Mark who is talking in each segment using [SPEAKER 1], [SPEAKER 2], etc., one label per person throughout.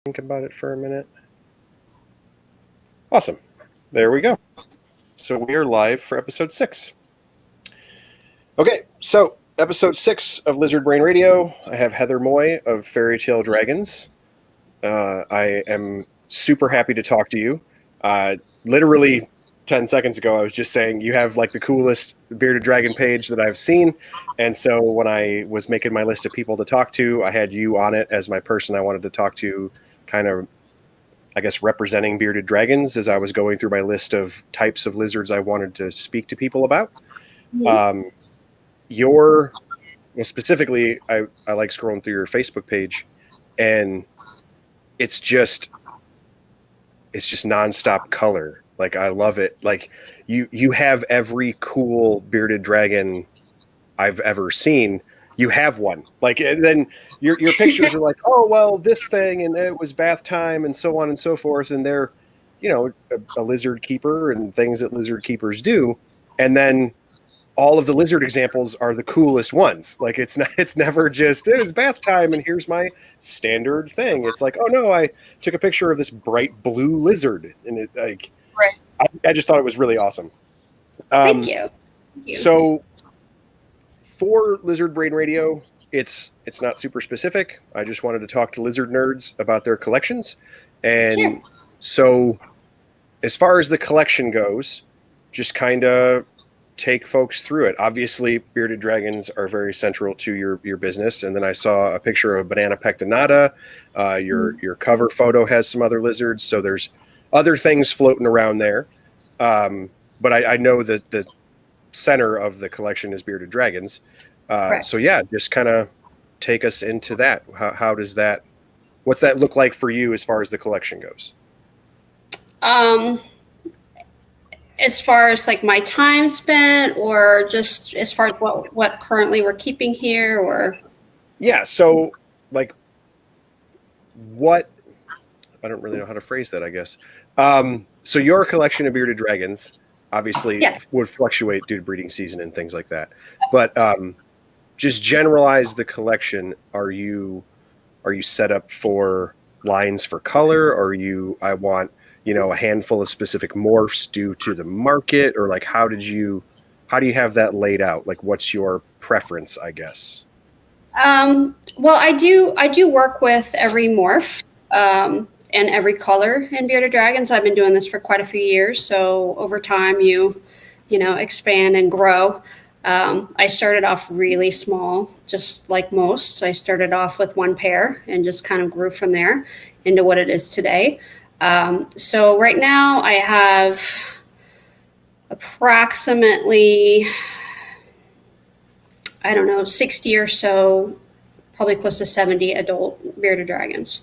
[SPEAKER 1] Think about it for a minute. Awesome. There we go. So we are live for episode 6. Okay, so episode 6 of Lizard Brain Radio. I have Heather Moye of FairyTail Dragons. I am super happy to talk to you. Literally 10 seconds ago, I was just saying you have like the coolest bearded dragon page that I've seen. And so when I was making my list of people to talk to, I had you on it as my person I wanted to talk to, kind of, I guess, representing bearded dragons as I was going through my list of types of lizards I wanted to speak to people about.
[SPEAKER 2] Mm-hmm.
[SPEAKER 1] Specifically, I like scrolling through your Facebook page, and it's just nonstop color. Like, I love it. Like, you have every cool bearded dragon I've ever seen. You have one. Like, and then your pictures are like, oh, well, this thing, and it was bath time, and so on and so forth. And they're, a lizard keeper and things that lizard keepers do. And then all of the lizard examples are the coolest ones. Like, it's never just, it was bath time and here's my standard thing. It's like, oh no, I took a picture of this bright blue lizard, and it, like,
[SPEAKER 2] right.
[SPEAKER 1] I just thought it was really awesome.
[SPEAKER 2] Thank you.
[SPEAKER 1] So for Lizard Brain Radio, it's not super specific. I just wanted to talk to lizard nerds about their collections. And so as far as the collection goes, just kind of take folks through it. Obviously, bearded dragons are very central to your business. And then I saw a picture of Banana pectinata. Your cover photo has some other lizards. So there's other things floating around there. But I know that the center of the collection is bearded dragons. So yeah, just kind of take us into that. How does that, what's that look like for you as far as the collection goes?
[SPEAKER 2] As far as like my time spent, or just as far as what currently we're keeping here, or?
[SPEAKER 1] Yeah. So like what, I don't really know how to phrase that, I guess. So your collection of bearded dragons obviously would fluctuate due to breeding season and things like that. But just generalize the collection. Are you set up for lines for color? Or I want, a handful of specific morphs due to the market? Or like, how do you have that laid out? Like, what's your preference, I guess?
[SPEAKER 2] Well, I do work with every morph. And every color in bearded dragons. I've been doing this for quite a few years. So over time, you expand and grow. I started off really small, just like most. I started off with one pair and just kind of grew from there into what it is today. So right now I have approximately, 60 or so, probably close to 70 adult bearded dragons.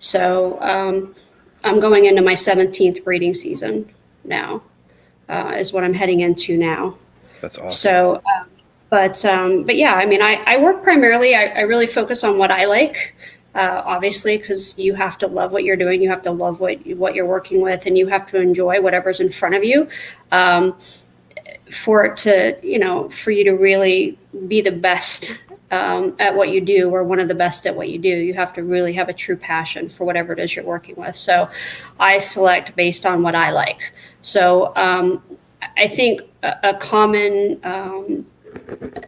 [SPEAKER 2] So I'm going into my 17th breeding season now, is what I'm heading into now.
[SPEAKER 1] That's awesome.
[SPEAKER 2] So, but yeah, I mean, I work primarily, I really focus on what I like, obviously, because you have to love what you're doing. You have to love what you're working with, and you have to enjoy whatever's in front of you for it to, for you to really be the best at what you do, or one of the best at what you do. You have to really have a true passion for whatever it is you're working with. So I select based on what I like. So I think a common,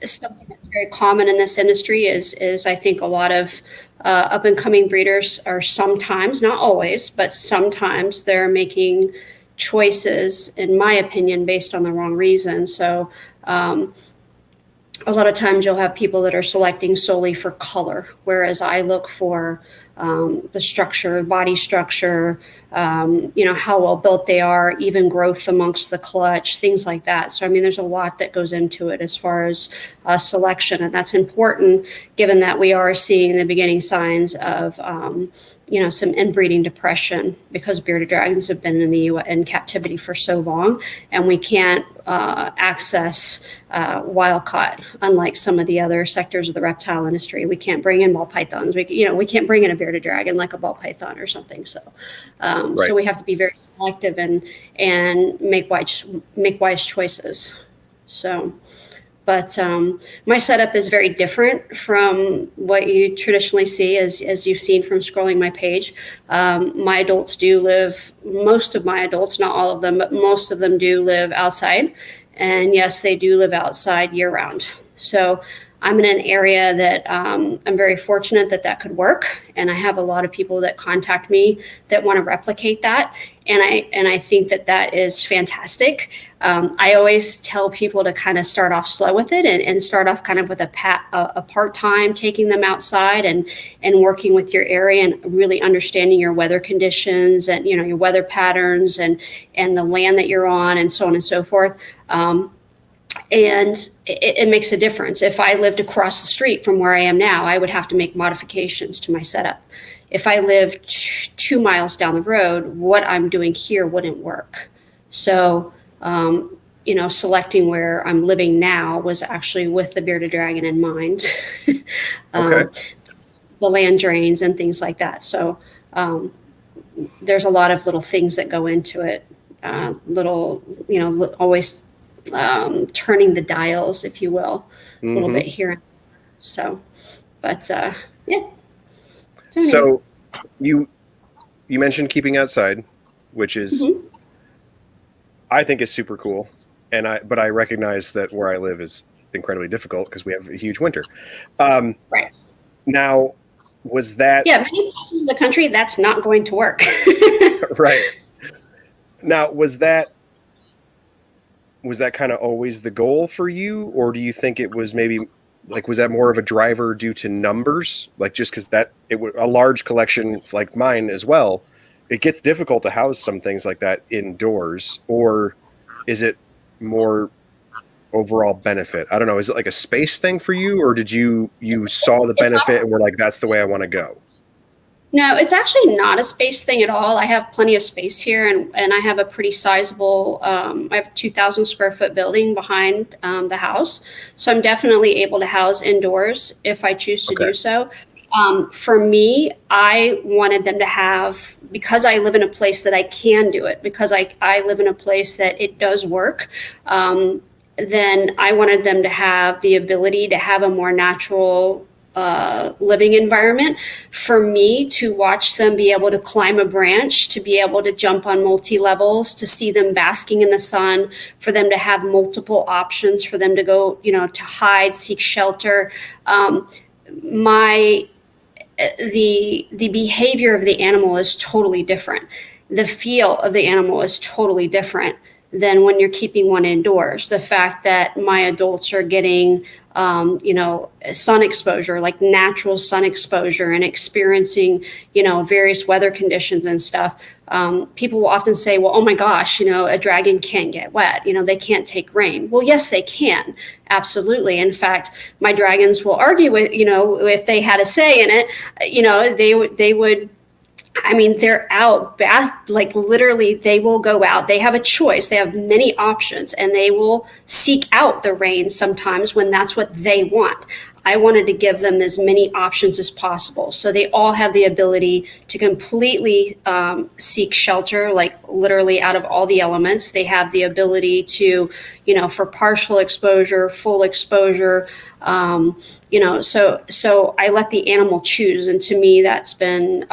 [SPEAKER 2] something that's very common in this industry is I think a lot of up and coming breeders are sometimes, not always, but sometimes they're making choices, in my opinion, based on the wrong reason. So a lot of times you'll have people that are selecting solely for color, whereas I look for the structure, body structure, how well built they are, even growth amongst the clutch, things like that. So, I mean, there's a lot that goes into it as far as selection, and that's important given that we are seeing the beginning signs of some inbreeding depression, because bearded dragons have been in captivity for so long, and we can't access wild caught, unlike some of the other sectors of the reptile industry. We can't bring in ball pythons. We can't bring in a bearded dragon like a ball python or something. So, so we have to be very selective and make wise choices. So, But my setup is very different from what you traditionally see, as you've seen from scrolling my page. My adults do live, most of my adults, not all of them, but most of them do live outside. And yes, they do live outside year round. So I'm in an area that I'm very fortunate that that could work. And I have a lot of people that contact me that want to replicate that. And I think that that is fantastic. I always tell people to kind of start off slow with it and start off kind of with a part-time, taking them outside and working with your area and really understanding your weather conditions and, you know, your weather patterns and the land that you're on and so on and so forth. And it makes a difference. If I lived across the street from where I am now, I would have to make modifications to my setup. If I lived 2 miles down the road, what I'm doing here wouldn't work. So, you know, selecting where I'm living now was actually with the bearded dragon in mind.
[SPEAKER 1] Okay.
[SPEAKER 2] The land drains and things like that. So there's a lot of little things that go into it. Little, you know, always turning the dials, if you will, a little bit here and there. So, but yeah.
[SPEAKER 1] So you mentioned keeping outside, which is I think is super cool, but I recognize that where I live is incredibly difficult because we have a huge winter.
[SPEAKER 2] Right.
[SPEAKER 1] Now, was that
[SPEAKER 2] many places in the country that's not going to work.
[SPEAKER 1] right? Now, was that kind of always the goal for you, or do you think it was maybe like, was that more of a driver due to numbers, like just because a large collection like mine as well, it gets difficult to house some things like that indoors, or is it more overall benefit? I don't know. Is it like a space thing for you, or did you saw the benefit and were like, that's the way I want to go?
[SPEAKER 2] No, it's actually not a space thing at all. I have plenty of space here, and I have a pretty sizable, I have a 2,000 square foot building behind the house. So I'm definitely able to house indoors if I choose to do so. For me, I wanted them to have, because I live in a place that I can do it, because I live in a place that it does work, then I wanted them to have the ability to have a more natural living environment. For me to watch them be able to climb a branch, to be able to jump on multi-levels, to see them basking in the sun, for them to have multiple options, for them to go, you know, to hide, seek shelter. The behavior of the animal is totally different. The feel of the animal is totally different than when you're keeping one indoors. The fact that my adults are getting you know, sun exposure, like natural sun exposure, and experiencing, you know, various weather conditions and stuff. People will often say, well, oh my gosh, you know, a dragon can't get wet. You know, they can't take rain. Well, yes, they can. Absolutely. In fact, my dragons will argue with, you know, if they had a say in it, you know, they would, I mean, they're out, like literally they will go out. They have a choice. They have many options, and they will seek out the rain sometimes when that's what they want. I wanted to give them as many options as possible. So they all have the ability to completely seek shelter, like literally out of all the elements. They have the ability to, you know, for partial exposure, full exposure, you know, so I let the animal choose. And to me, that's been,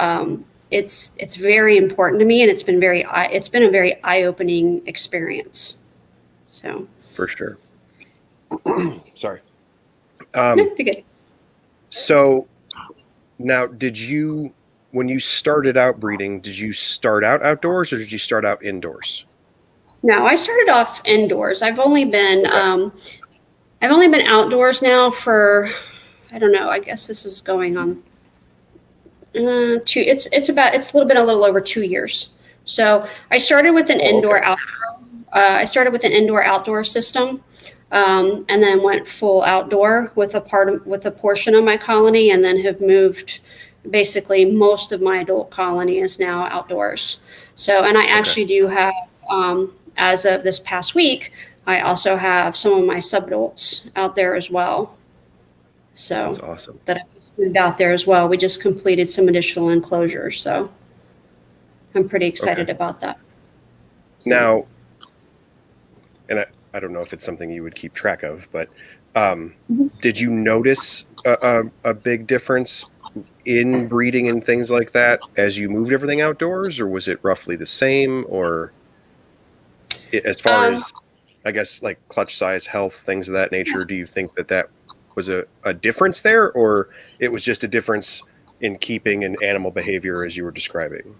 [SPEAKER 2] it's very important to me, and it's been a very eye-opening experience. So
[SPEAKER 1] For sure. Sorry.
[SPEAKER 2] No, you're good.
[SPEAKER 1] So now, when you started out breeding, did you start out outdoors or did you start out indoors?
[SPEAKER 2] No, I started off indoors. I've only been outdoors now for, I don't know, I guess this is going on it's a little over 2 years. So I started with an indoor outdoor system, and then went full outdoor with a portion of my colony, and then have moved. Basically, most of my adult colony is now outdoors. So, and I actually do have, as of this past week, I also have some of my subadults out there as well. So
[SPEAKER 1] that's awesome.
[SPEAKER 2] That I moved out there as well. We just completed some additional enclosures, so I'm pretty excited about that.
[SPEAKER 1] Now, and I don't know if it's something you would keep track of, but Did you notice a big difference in breeding and things like that as you moved everything outdoors, or was it roughly the same? Or as far
[SPEAKER 2] Um,
[SPEAKER 1] as, I guess, like clutch size, health, things of that nature, do you think that was a difference there, or it was just a difference in keeping an animal behavior as you were describing?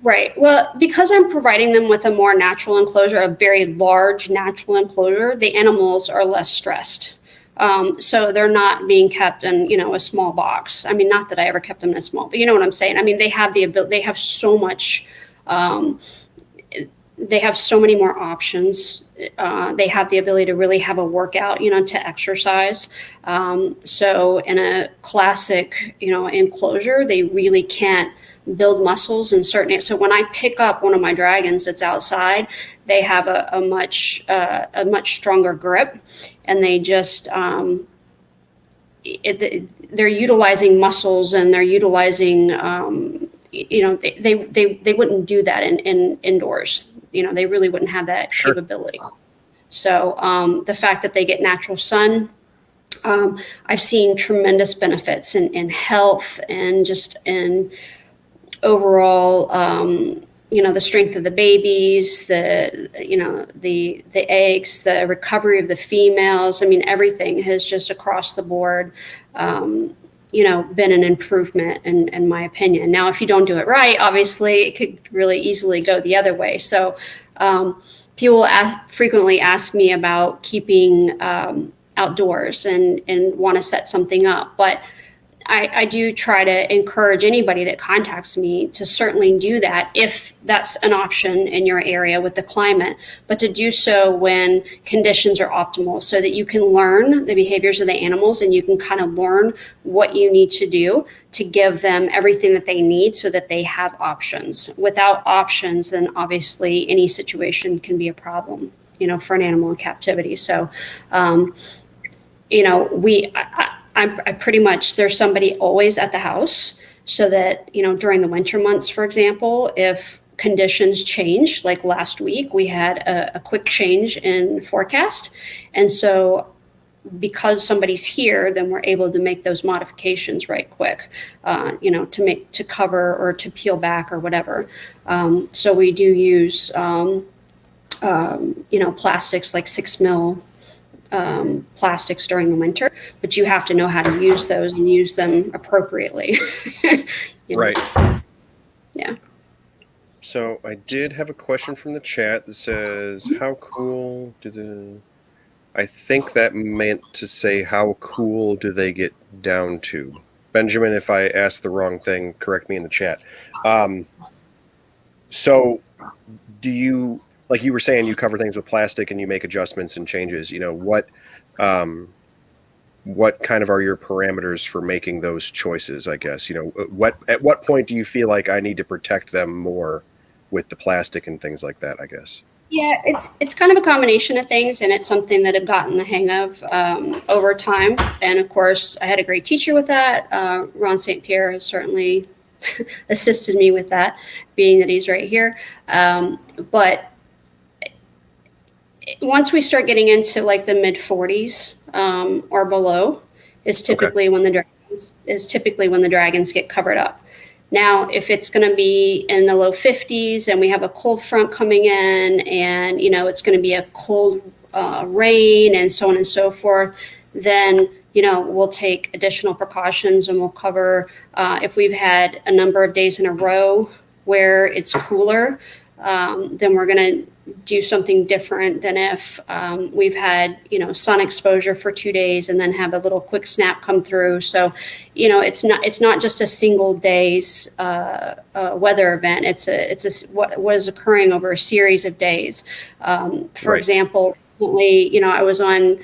[SPEAKER 2] right. Well, because I'm providing them with a more natural enclosure, a very large natural enclosure, the animals are less stressed. So they're not being kept in, a small box. I mean, not that I ever kept them in a small, but you know what I'm saying? I mean, they have the ability, they have so much, um, they have so many more options. They have the ability to really have a workout, to exercise. So in a classic, enclosure, they really can't build muscles in certain areas. So when I pick up one of my dragons that's outside, they have a much stronger grip, and they just they're utilizing muscles, and they're utilizing they wouldn't do that in indoors. They really wouldn't have that
[SPEAKER 1] Sure.
[SPEAKER 2] capability. So the fact that they get natural sun, I've seen tremendous benefits in health and just in overall, the strength of the babies, the eggs, the recovery of the females. I mean, everything has just across the board, been an improvement in my opinion. Now, if you don't do it right, obviously it could really easily go the other way. So people frequently ask me about keeping outdoors and want to set something up, but I do try to encourage anybody that contacts me to certainly do that if that's an option in your area with the climate, but to do so when conditions are optimal so that you can learn the behaviors of the animals and you can kind of learn what you need to do to give them everything that they need so that they have options. Without options, then obviously any situation can be a problem, for an animal in captivity. So, I pretty much, there's somebody always at the house so that, during the winter months, for example, if conditions change, like last week, we had a quick change in forecast. And so because somebody's here, then we're able to make those modifications right quick, to cover or to peel back or whatever. So we do use, plastics like 6 mil plastics during the winter, but you have to know how to use those and use them appropriately.
[SPEAKER 1] Right.
[SPEAKER 2] Yeah.
[SPEAKER 1] So I did have a question from the chat that says, how cool do the... I think that meant to say, how cool do they get down to? Benjamin, if I asked the wrong thing, correct me in the chat. So do you, like you were saying, you cover things with plastic and you make adjustments and changes, what kind of are your parameters for making those choices, I guess? At what point do you feel like I need to protect them more with the plastic and things like that, I guess?
[SPEAKER 2] Yeah, it's kind of a combination of things, and it's something that I've gotten the hang of over time. And of course, I had a great teacher with that. Ron St. Pierre has certainly assisted me with that, being that he's right here. But once we start getting into like the mid 40s or below, is typically when the dragons get covered up. Now, if it's going to be in the low 50s and we have a cold front coming in, and it's going to be a cold rain and so on and so forth, then we'll take additional precautions and we'll cover. If we've had a number of days in a row where it's cooler, then we're going to do something different than if we've had sun exposure for 2 days and then have a little quick snap come through. So it's not just a single day's weather event. It's what is occurring over a series of days. For example, recently, I was on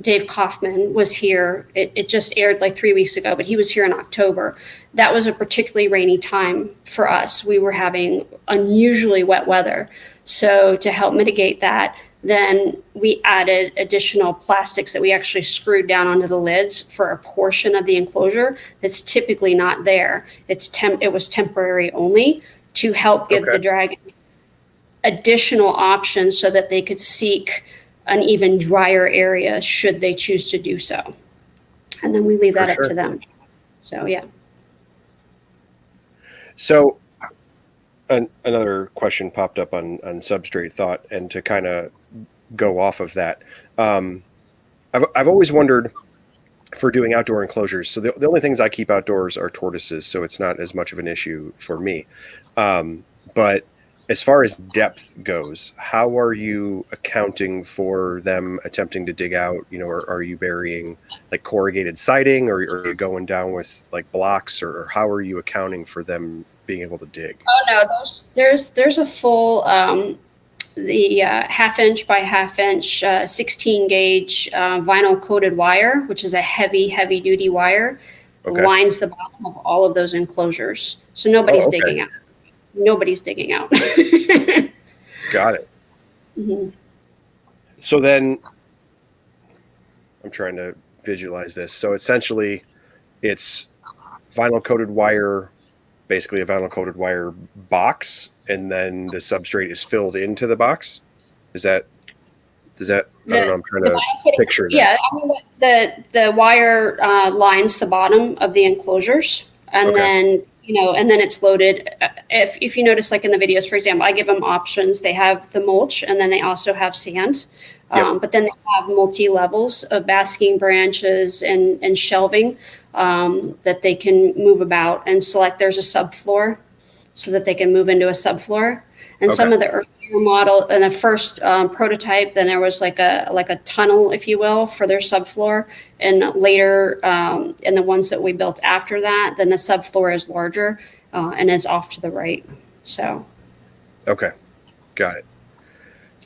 [SPEAKER 2] Dave Kaufman was here. It just aired like 3 weeks ago, but he was here in October. That was a particularly rainy time for us. We were having unusually wet weather. So to help mitigate that, then we added additional plastics that we actually screwed down onto the lids for a portion of the enclosure that's typically not there. It was temporary only to help give the dragon additional options so that they could seek an even drier area should they choose to do so. And then we leave that up to them. So, yeah.
[SPEAKER 1] So another question popped up on substrate thought, and to kind of go off of that, I've always wondered for doing outdoor enclosures. So the only things I keep outdoors are tortoises, so it's not as much of an issue for me. But as far as depth goes, how are you accounting for them attempting to dig out? You know, or are you burying like corrugated siding, or are you going down with like blocks, or how are you accounting for them being able to dig?
[SPEAKER 2] Oh no, there's a full the half inch by half inch 16 gauge vinyl coated wire, which is a heavy duty wire, lines the bottom of all of those enclosures. So nobody's digging out. Nobody's digging out.
[SPEAKER 1] Got it.
[SPEAKER 2] Mm-hmm.
[SPEAKER 1] So then I'm trying to visualize this. So essentially it's vinyl coated wire, basically a vinyl coated wire box, and then the substrate is filled into the box. Does that I don't know, I'm trying to picture that.
[SPEAKER 2] Yeah, I mean, the wire lines the bottom of the enclosures, and then and then it's loaded. If you notice, like in the videos, for example, I give them options. They have the mulch, and then they also have sand. But then they have multi-levels of basking branches and shelving that they can move about and select. There's a subfloor so that they can move into a subfloor. And some of the earlier model and the first prototype, then there was like a tunnel, if you will, for their subfloor. And later, in the ones that we built after that, then the subfloor is larger and is off to the right. So.
[SPEAKER 1] Okay, got it.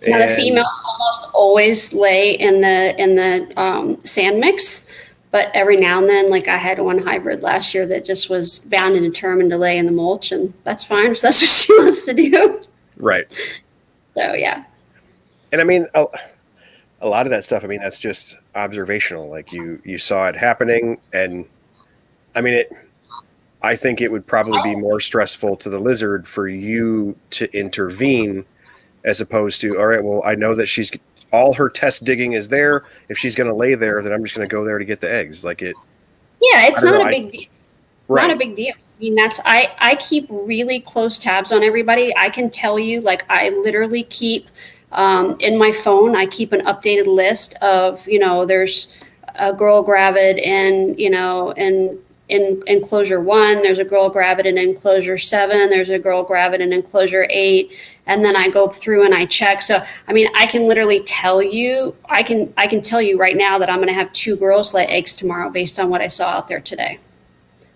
[SPEAKER 2] Now the females almost always lay in the sand mix, but every now and then, like I had one hybrid last year that just was bound and determined to lay in the mulch, and that's fine. So that's what she wants to do.
[SPEAKER 1] Right.
[SPEAKER 2] So yeah.
[SPEAKER 1] And I mean, a lot of that stuff, I mean, that's just observational. Like you saw it happening, and I mean I think it would probably be more stressful to the lizard for you to intervene, as opposed to, all right, well, I know that all her test digging is there. If she's going to lay there, then I'm just going to go there to get the eggs. Like it.
[SPEAKER 2] Yeah, it's not a big deal. Not a big deal. I mean, I keep really close tabs on everybody. I can tell you, like, I literally keep in my phone, I keep an updated list of, there's a girl gravid in enclosure 1, there's a girl gravid in enclosure 7, there's a girl gravid in enclosure 8, and then I go through and I check. So I mean, I can literally tell you, I can tell you right now that I'm going to have 2 girls lay eggs tomorrow based on what I saw out there today.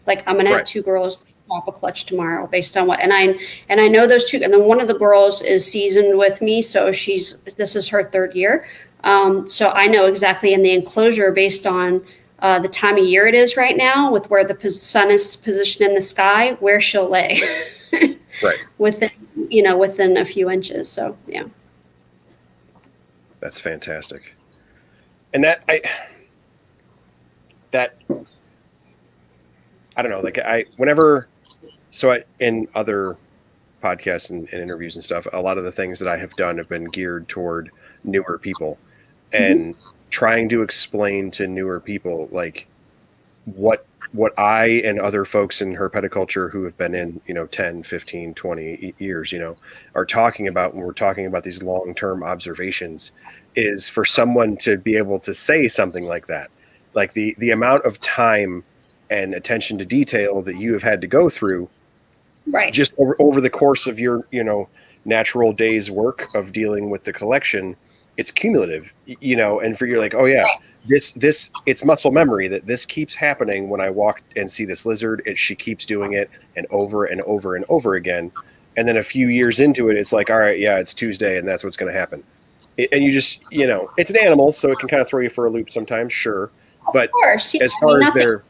[SPEAKER 2] Like I'm going to have 2 girls pop a clutch tomorrow based on what, and I know those 2, and then one of the girls is seasoned with me, so this is her 3rd year, so I know exactly in the enclosure based on the time of year it is right now, with where the sun is positioned in the sky, where she'll lay.
[SPEAKER 1] Right.
[SPEAKER 2] Within a few inches. So yeah.
[SPEAKER 1] That's fantastic. And I don't know, like in other podcasts and interviews and stuff, a lot of the things that I have done have been geared toward newer people, and trying to explain to newer people like what I and other folks in herpetoculture who have been in 10, 15, 20 years are talking about when we're talking about these long-term observations, is for someone to be able to say something like that, like the amount of time and attention to detail that you have had to go through,
[SPEAKER 2] right,
[SPEAKER 1] just over the course of your natural day's work of dealing with the collection. It's cumulative, and for you're like, oh yeah, this it's muscle memory that this keeps happening when I walk and see this lizard. She keeps doing it and over and over and over again. And then a few years into it, it's like, all right, yeah, it's Tuesday and that's what's going to happen. And you just, it's an animal, so it can kind of throw you for a loop sometimes, sure. But
[SPEAKER 2] of course,
[SPEAKER 1] as far as their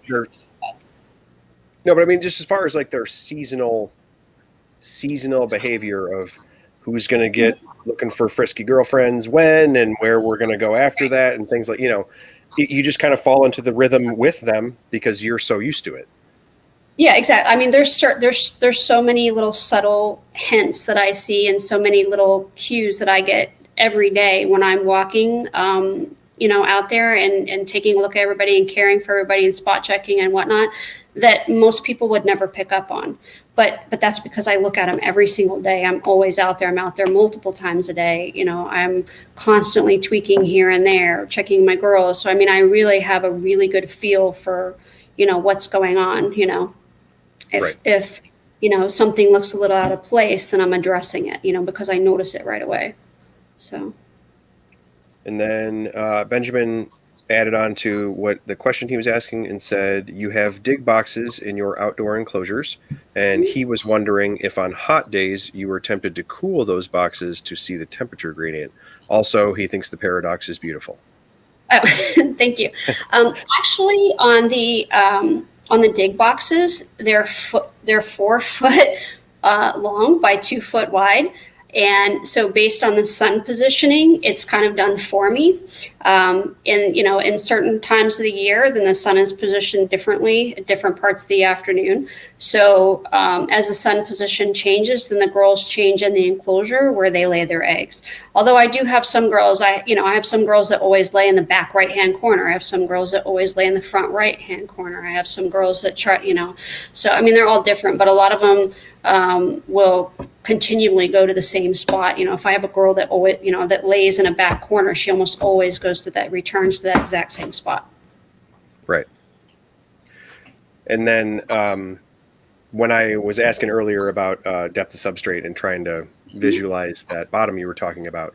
[SPEAKER 1] no, but I mean, just as far as like their seasonal behavior of who's going to get looking for frisky girlfriends when and where we're going to go after that and things like, you just kind of fall into the rhythm with them because you're so used to it.
[SPEAKER 2] Yeah, exactly. I mean, there's so many little subtle hints that I see and so many little cues that I get every day when I'm walking, out there and taking a look at everybody and caring for everybody and spot checking and whatnot, that most people would never pick up on. But that's because I look at them every single day. I'm always out there. I'm out there multiple times a day. I'm constantly tweaking here and there, checking my girls. So, I really have a really good feel for, what's going on, if something looks a little out of place, then I'm addressing it, because I notice it right away. So.
[SPEAKER 1] And then Benjamin added on to what the question he was asking and said, you have dig boxes in your outdoor enclosures, and he was wondering if on hot days you were tempted to cool those boxes to see the temperature gradient. Also, he thinks the paradox is beautiful.
[SPEAKER 2] Oh, thank you. Actually, on the dig boxes, they're 4 foot long by 2 foot wide. And so based on the sun positioning, it's kind of done for me. In certain times of the year, then the sun is positioned differently at different parts of the afternoon. So as the sun position changes, then the girls change in the enclosure where they lay their eggs. Although I do have some girls, I have some girls that always lay in the back right-hand corner. I have some girls that always lay in the front right-hand corner. I have some girls that try, so they're all different, but a lot of them will continually go to the same spot. If I have a girl that always, that lays in a back corner, she almost always returns to that exact same spot.
[SPEAKER 1] Right. And then when I was asking earlier about depth of substrate and trying to visualize that bottom you were talking about,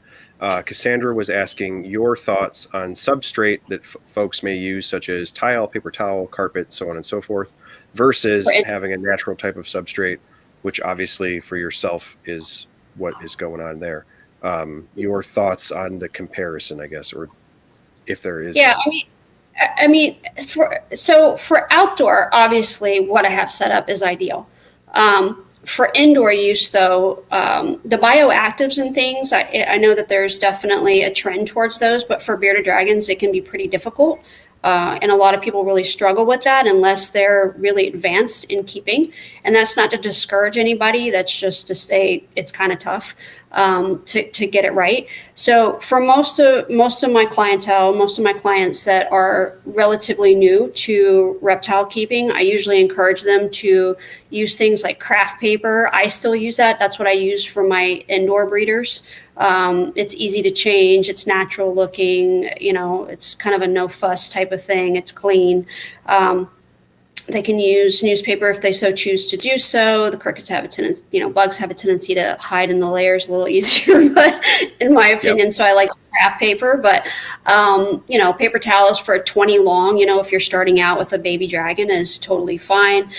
[SPEAKER 1] Cassandra was asking your thoughts on substrate that folks may use, such as tile, paper towel, carpet, so on and so forth, versus having a natural type of substrate, which obviously for yourself is what is going on there. Your thoughts on the comparison, I guess, or if there is.
[SPEAKER 2] Yeah, for outdoor, obviously what I have set up is ideal. For indoor use, though, the bioactives and things, I know that there's definitely a trend towards those, but for bearded dragons, it can be pretty difficult. And a lot of people really struggle with that unless they're really advanced in keeping. And that's not to discourage anybody. That's just to say it's kind of tough to get it right. So for most of my clientele, most of my clients that are relatively new to reptile keeping, I usually encourage them to use things like craft paper. I still use that. That's what I use for my indoor breeders. It's easy to change. It's natural looking, it's kind of a no fuss type of thing. It's clean. They can use newspaper if they so choose to do so. The crickets have a tendency, bugs have a tendency to hide in the layers a little easier, but in my opinion, So I like craft paper, but, paper towels for a 20 long, if you're starting out with a baby dragon is totally fine.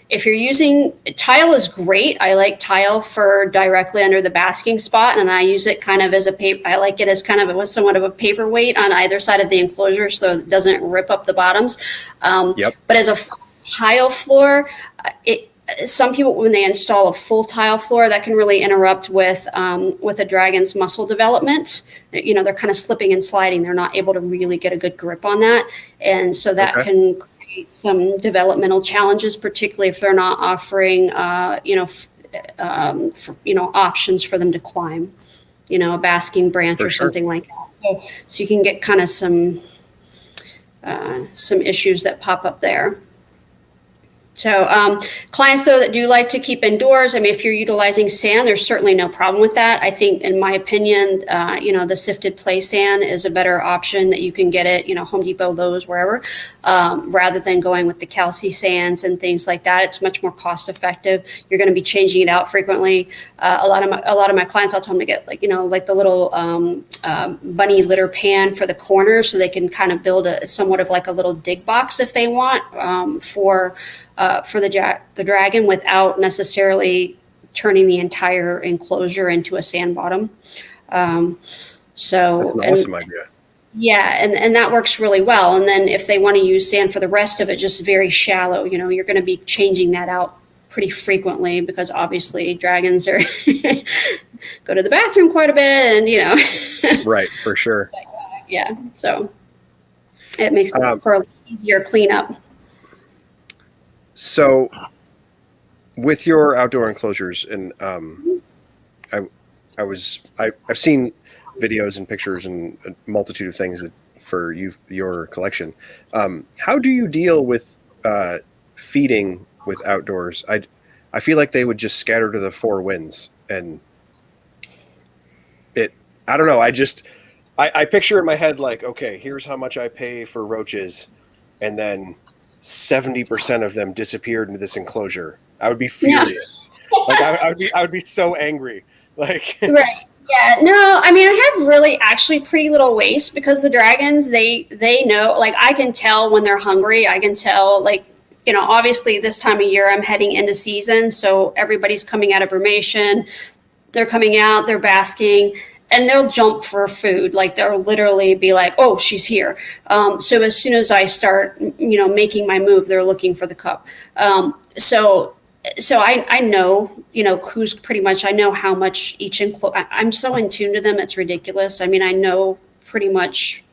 [SPEAKER 2] If you're using tile is great. I like tile for directly under the basking spot, and I use it kind of as a paper. I like it as kind of somewhat of a paperweight on either side of the enclosure, so it doesn't rip up the bottoms. But as a tile floor, some people, when they install a full tile floor, that can really interrupt with a dragon's muscle development. They're kind of slipping and sliding. They're not able to really get a good grip on that, and so that can some developmental challenges, particularly if they're not offering, options for them to climb, a basking branch or something like that. So you can get kind of some issues that pop up there. So clients, though, that do like to keep indoors, if you're utilizing sand, there's certainly no problem with that. I think, in my opinion, the sifted play sand is a better option that you can get at, Home Depot, Lowe's, wherever, rather than going with the calci sands and things like that. It's much more cost effective. You're going to be changing it out frequently. A lot of my clients, I'll tell them to get like the little bunny litter pan for the corner, so they can kind of build somewhat of like a little dig box if they want for the dragon without necessarily turning the entire enclosure into a sand bottom. So
[SPEAKER 1] that's an awesome idea.
[SPEAKER 2] Yeah, and that works really well. And then if they want to use sand for the rest of it, just very shallow, you're going to be changing that out pretty frequently, because obviously dragons are go to the bathroom quite a bit, and
[SPEAKER 1] Right, for sure.
[SPEAKER 2] Yeah, so it makes it for a easier cleanup.
[SPEAKER 1] So with your outdoor enclosures, and I've seen videos and pictures and a multitude of things that for your collection. How do you deal with feeding with outdoors? I feel like they would just scatter to the four winds, and it. I don't know. I picture in my head like, okay, here's how much I pay for roaches, and then 70% of them disappeared into this enclosure. I would be
[SPEAKER 2] Yeah.
[SPEAKER 1] furious. Like I would be so angry. Like
[SPEAKER 2] Right. Yeah. No, I mean, I have really actually pretty little waste because the dragons, they know, like I can tell when they're hungry. I can tell, like, obviously this time of year I'm heading into season, so everybody's coming out of brumation. They're coming out, they're basking, and they'll jump for food. Like they'll literally be like, "Oh, she's here." So as soon as I start, making my move, they're looking for the cup. So I know, who's pretty much. I know how much each I'm so in tune to them. It's ridiculous. I mean, I know pretty much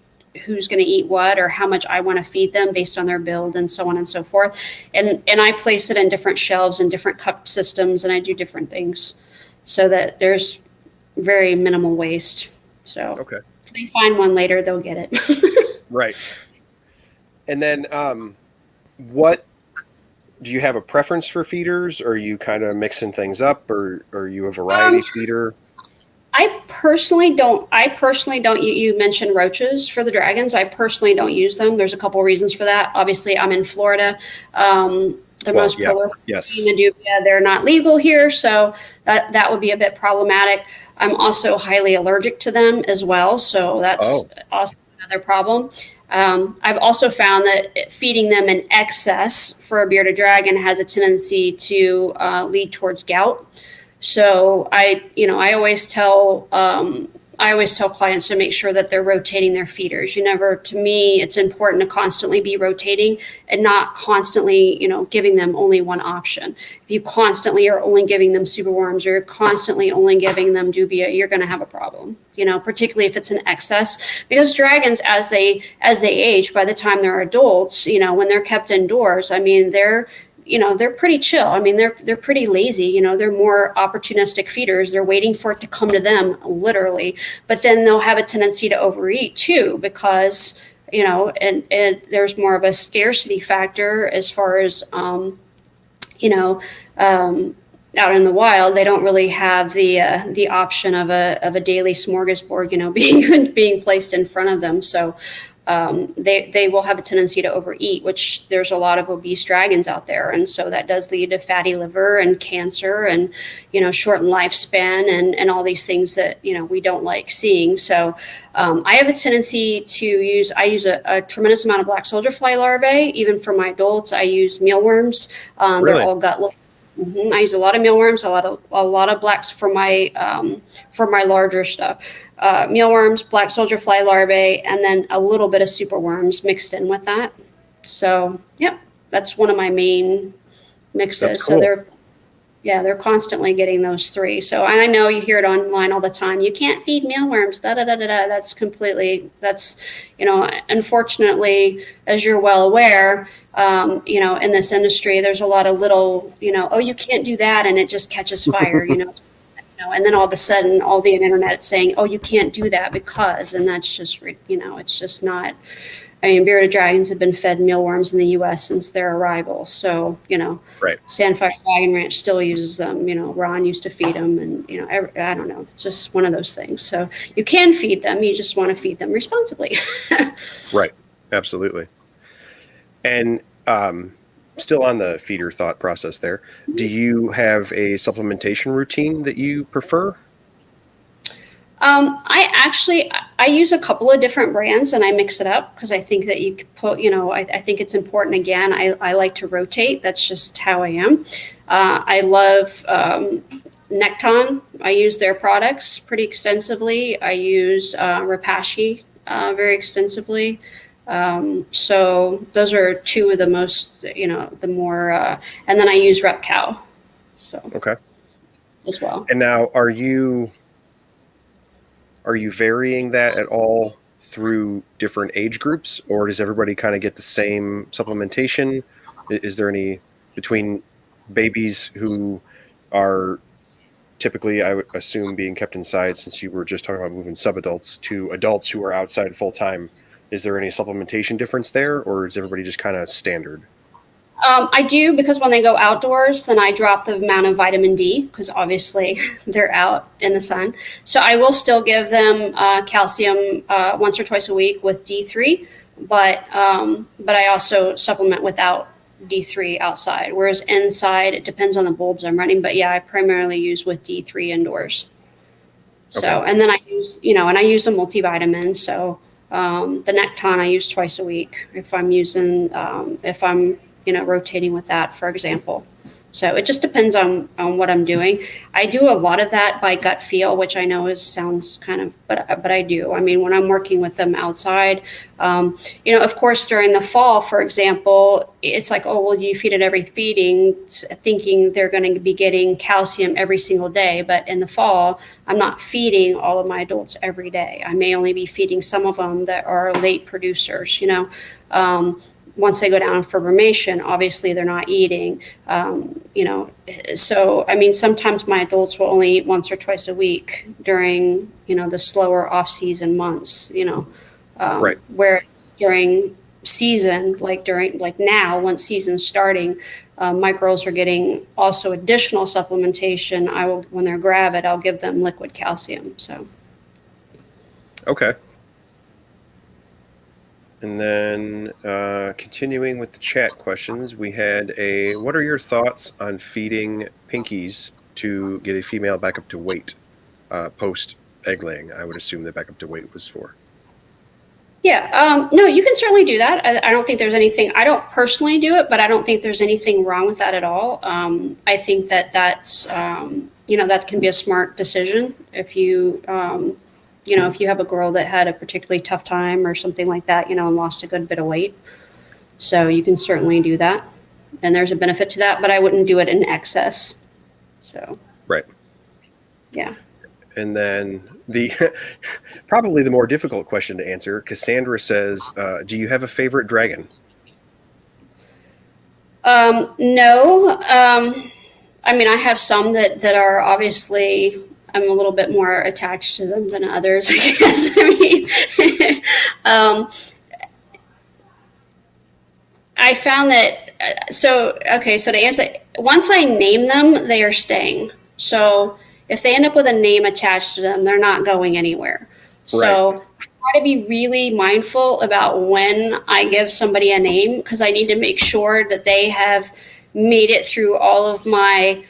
[SPEAKER 2] who's going to eat what or how much I want to feed them based on their build and so on and so forth. And I place it in different shelves and different cup systems, and I do different things so that there's very minimal waste. So
[SPEAKER 1] okay,
[SPEAKER 2] if they find one later, they'll get it.
[SPEAKER 1] right. And then, what do you have a preference for feeders? Or are you kind of mixing things up, or are you a variety feeder?
[SPEAKER 2] I personally don't. You mentioned roaches for the dragons. I personally don't use them. There's a couple reasons for that. Obviously, I'm in Florida. The
[SPEAKER 1] Well,
[SPEAKER 2] most
[SPEAKER 1] yeah,
[SPEAKER 2] prolific
[SPEAKER 1] yes,
[SPEAKER 2] in the dubia, they're not legal here, so that would be a bit problematic. I'm also highly allergic to them as well, so
[SPEAKER 1] oh,
[SPEAKER 2] that's also another problem. I've also found that feeding them in excess for a bearded dragon has a tendency to lead towards gout. So I always tell clients to make sure that they're rotating their feeders. To me, it's important to constantly be rotating and not constantly, giving them only one option. If you constantly are only giving them superworms or you're constantly only giving them dubia, you're going to have a problem, particularly if it's an excess, because dragons, as they age, by the time they're adults, when they're kept indoors, I mean, they're pretty chill. I mean, they're pretty lazy. They're more opportunistic feeders. They're waiting for it to come to them, literally. But then they'll have a tendency to overeat too, because and there's more of a scarcity factor as far as you know. Out in the wild, they don't really have the option of a daily smorgasbord, being placed in front of them. So they will have a tendency to overeat, which there's a lot of obese dragons out there, and so that does lead to fatty liver and cancer and shortened lifespan and all these things that we don't like seeing. So I have a tendency to use a tremendous amount of black soldier fly larvae. Even for my adults, I use mealworms. They're
[SPEAKER 1] really?
[SPEAKER 2] all gut. I use a lot of mealworms, a lot of blacks for my larger stuff. Mealworms, black soldier fly larvae, and then a little bit of superworms mixed in with that. So, yeah, that's one of my main
[SPEAKER 1] That's
[SPEAKER 2] mixes. So
[SPEAKER 1] cool.
[SPEAKER 2] they're constantly getting those three. So, and I know you hear it online all the time. You can't feed mealworms. Da da da da da. That's unfortunately, as you're well aware, in this industry, there's a lot of little, oh, you can't do that, and it just catches fire, and then all of a sudden, all the internet is saying, oh, you can't do that because, and that's just, it's just not. I mean, bearded dragons have been fed mealworms in the U.S. since their arrival. So,
[SPEAKER 1] Right.
[SPEAKER 2] Sandfire Dragon Ranch still uses them. Ron used to feed them, and I don't know, it's just one of those things. So you can feed them, you just want to feed them responsibly.
[SPEAKER 1] Right. Absolutely. And still on the feeder thought process there, do you have a supplementation routine that you prefer?
[SPEAKER 2] I use a couple of different brands and I mix it up because I think that you could put, I think it's important. Again, I like to rotate. That's just how I am. I love Necton. I use their products pretty extensively. I use Repashy very extensively. So those are two of the most, the more, and then I use RepCow. So
[SPEAKER 1] Okay.
[SPEAKER 2] as well.
[SPEAKER 1] And now, are you varying that at all through different age groups, or does everybody kind of get the same supplementation? Is there any between babies who are typically, I would assume, being kept inside, since you were just talking about moving sub-adults to adults who are outside full time. Is there any supplementation difference there, or is everybody just kind of standard?
[SPEAKER 2] I do, because when they go outdoors, then I drop the amount of vitamin D, because obviously they're out in the sun. So I will still give them calcium once or twice a week with D3, but I also supplement without D3 outside. Whereas inside, it depends on the bulbs I'm running. But yeah, I primarily use with D3 indoors. So,
[SPEAKER 1] Okay.
[SPEAKER 2] and then I use, and I use a multivitamin. So the Necton I use twice a week if I'm using, if I'm, rotating with that, for example. So it just depends on what I'm doing. I do a lot of that by gut feel, which I know sounds kind of, but I do. I mean, when I'm working with them outside, of course, during the fall, for example, it's like, oh, well, you feed it every feeding, thinking they're going to be getting calcium every single day. But in the fall, I'm not feeding all of my adults every day. I may only be feeding some of them that are late producers, once they go down for brumation, obviously they're not eating, so I mean, sometimes my adults will only eat once or twice a week during, the slower off-season months,
[SPEAKER 1] Right.
[SPEAKER 2] where during season, like now, once season's starting, my girls are getting also additional supplementation. I will, when they're gravid, I'll give them liquid calcium. So.
[SPEAKER 1] Okay. And then continuing with the chat questions, we had what are your thoughts on feeding pinkies to get a female back up to weight post egg laying? I would assume the back up to weight was for.
[SPEAKER 2] Yeah, no, you can certainly do that. I don't think there's anything, I don't personally do it, but I don't think there's anything wrong with that at all. I think that's, that can be a smart decision if you, if you have a girl that had a particularly tough time or something like that, and lost a good bit of weight. So you can certainly do that. And there's a benefit to that, but I wouldn't do it in excess. So.
[SPEAKER 1] Right.
[SPEAKER 2] Yeah.
[SPEAKER 1] And then probably the more difficult question to answer, Cassandra says, do you have a favorite dragon?
[SPEAKER 2] No. I mean, I have some that are obviously, I'm a little bit more attached to them than others, I guess. I mean, I found that, so to answer, once I name them, they are staying. So if they end up with a name attached to them, they're not going anywhere. So
[SPEAKER 1] Right.
[SPEAKER 2] I try to be really mindful about when I give somebody a name, because I need to make sure that they have made it through all of my,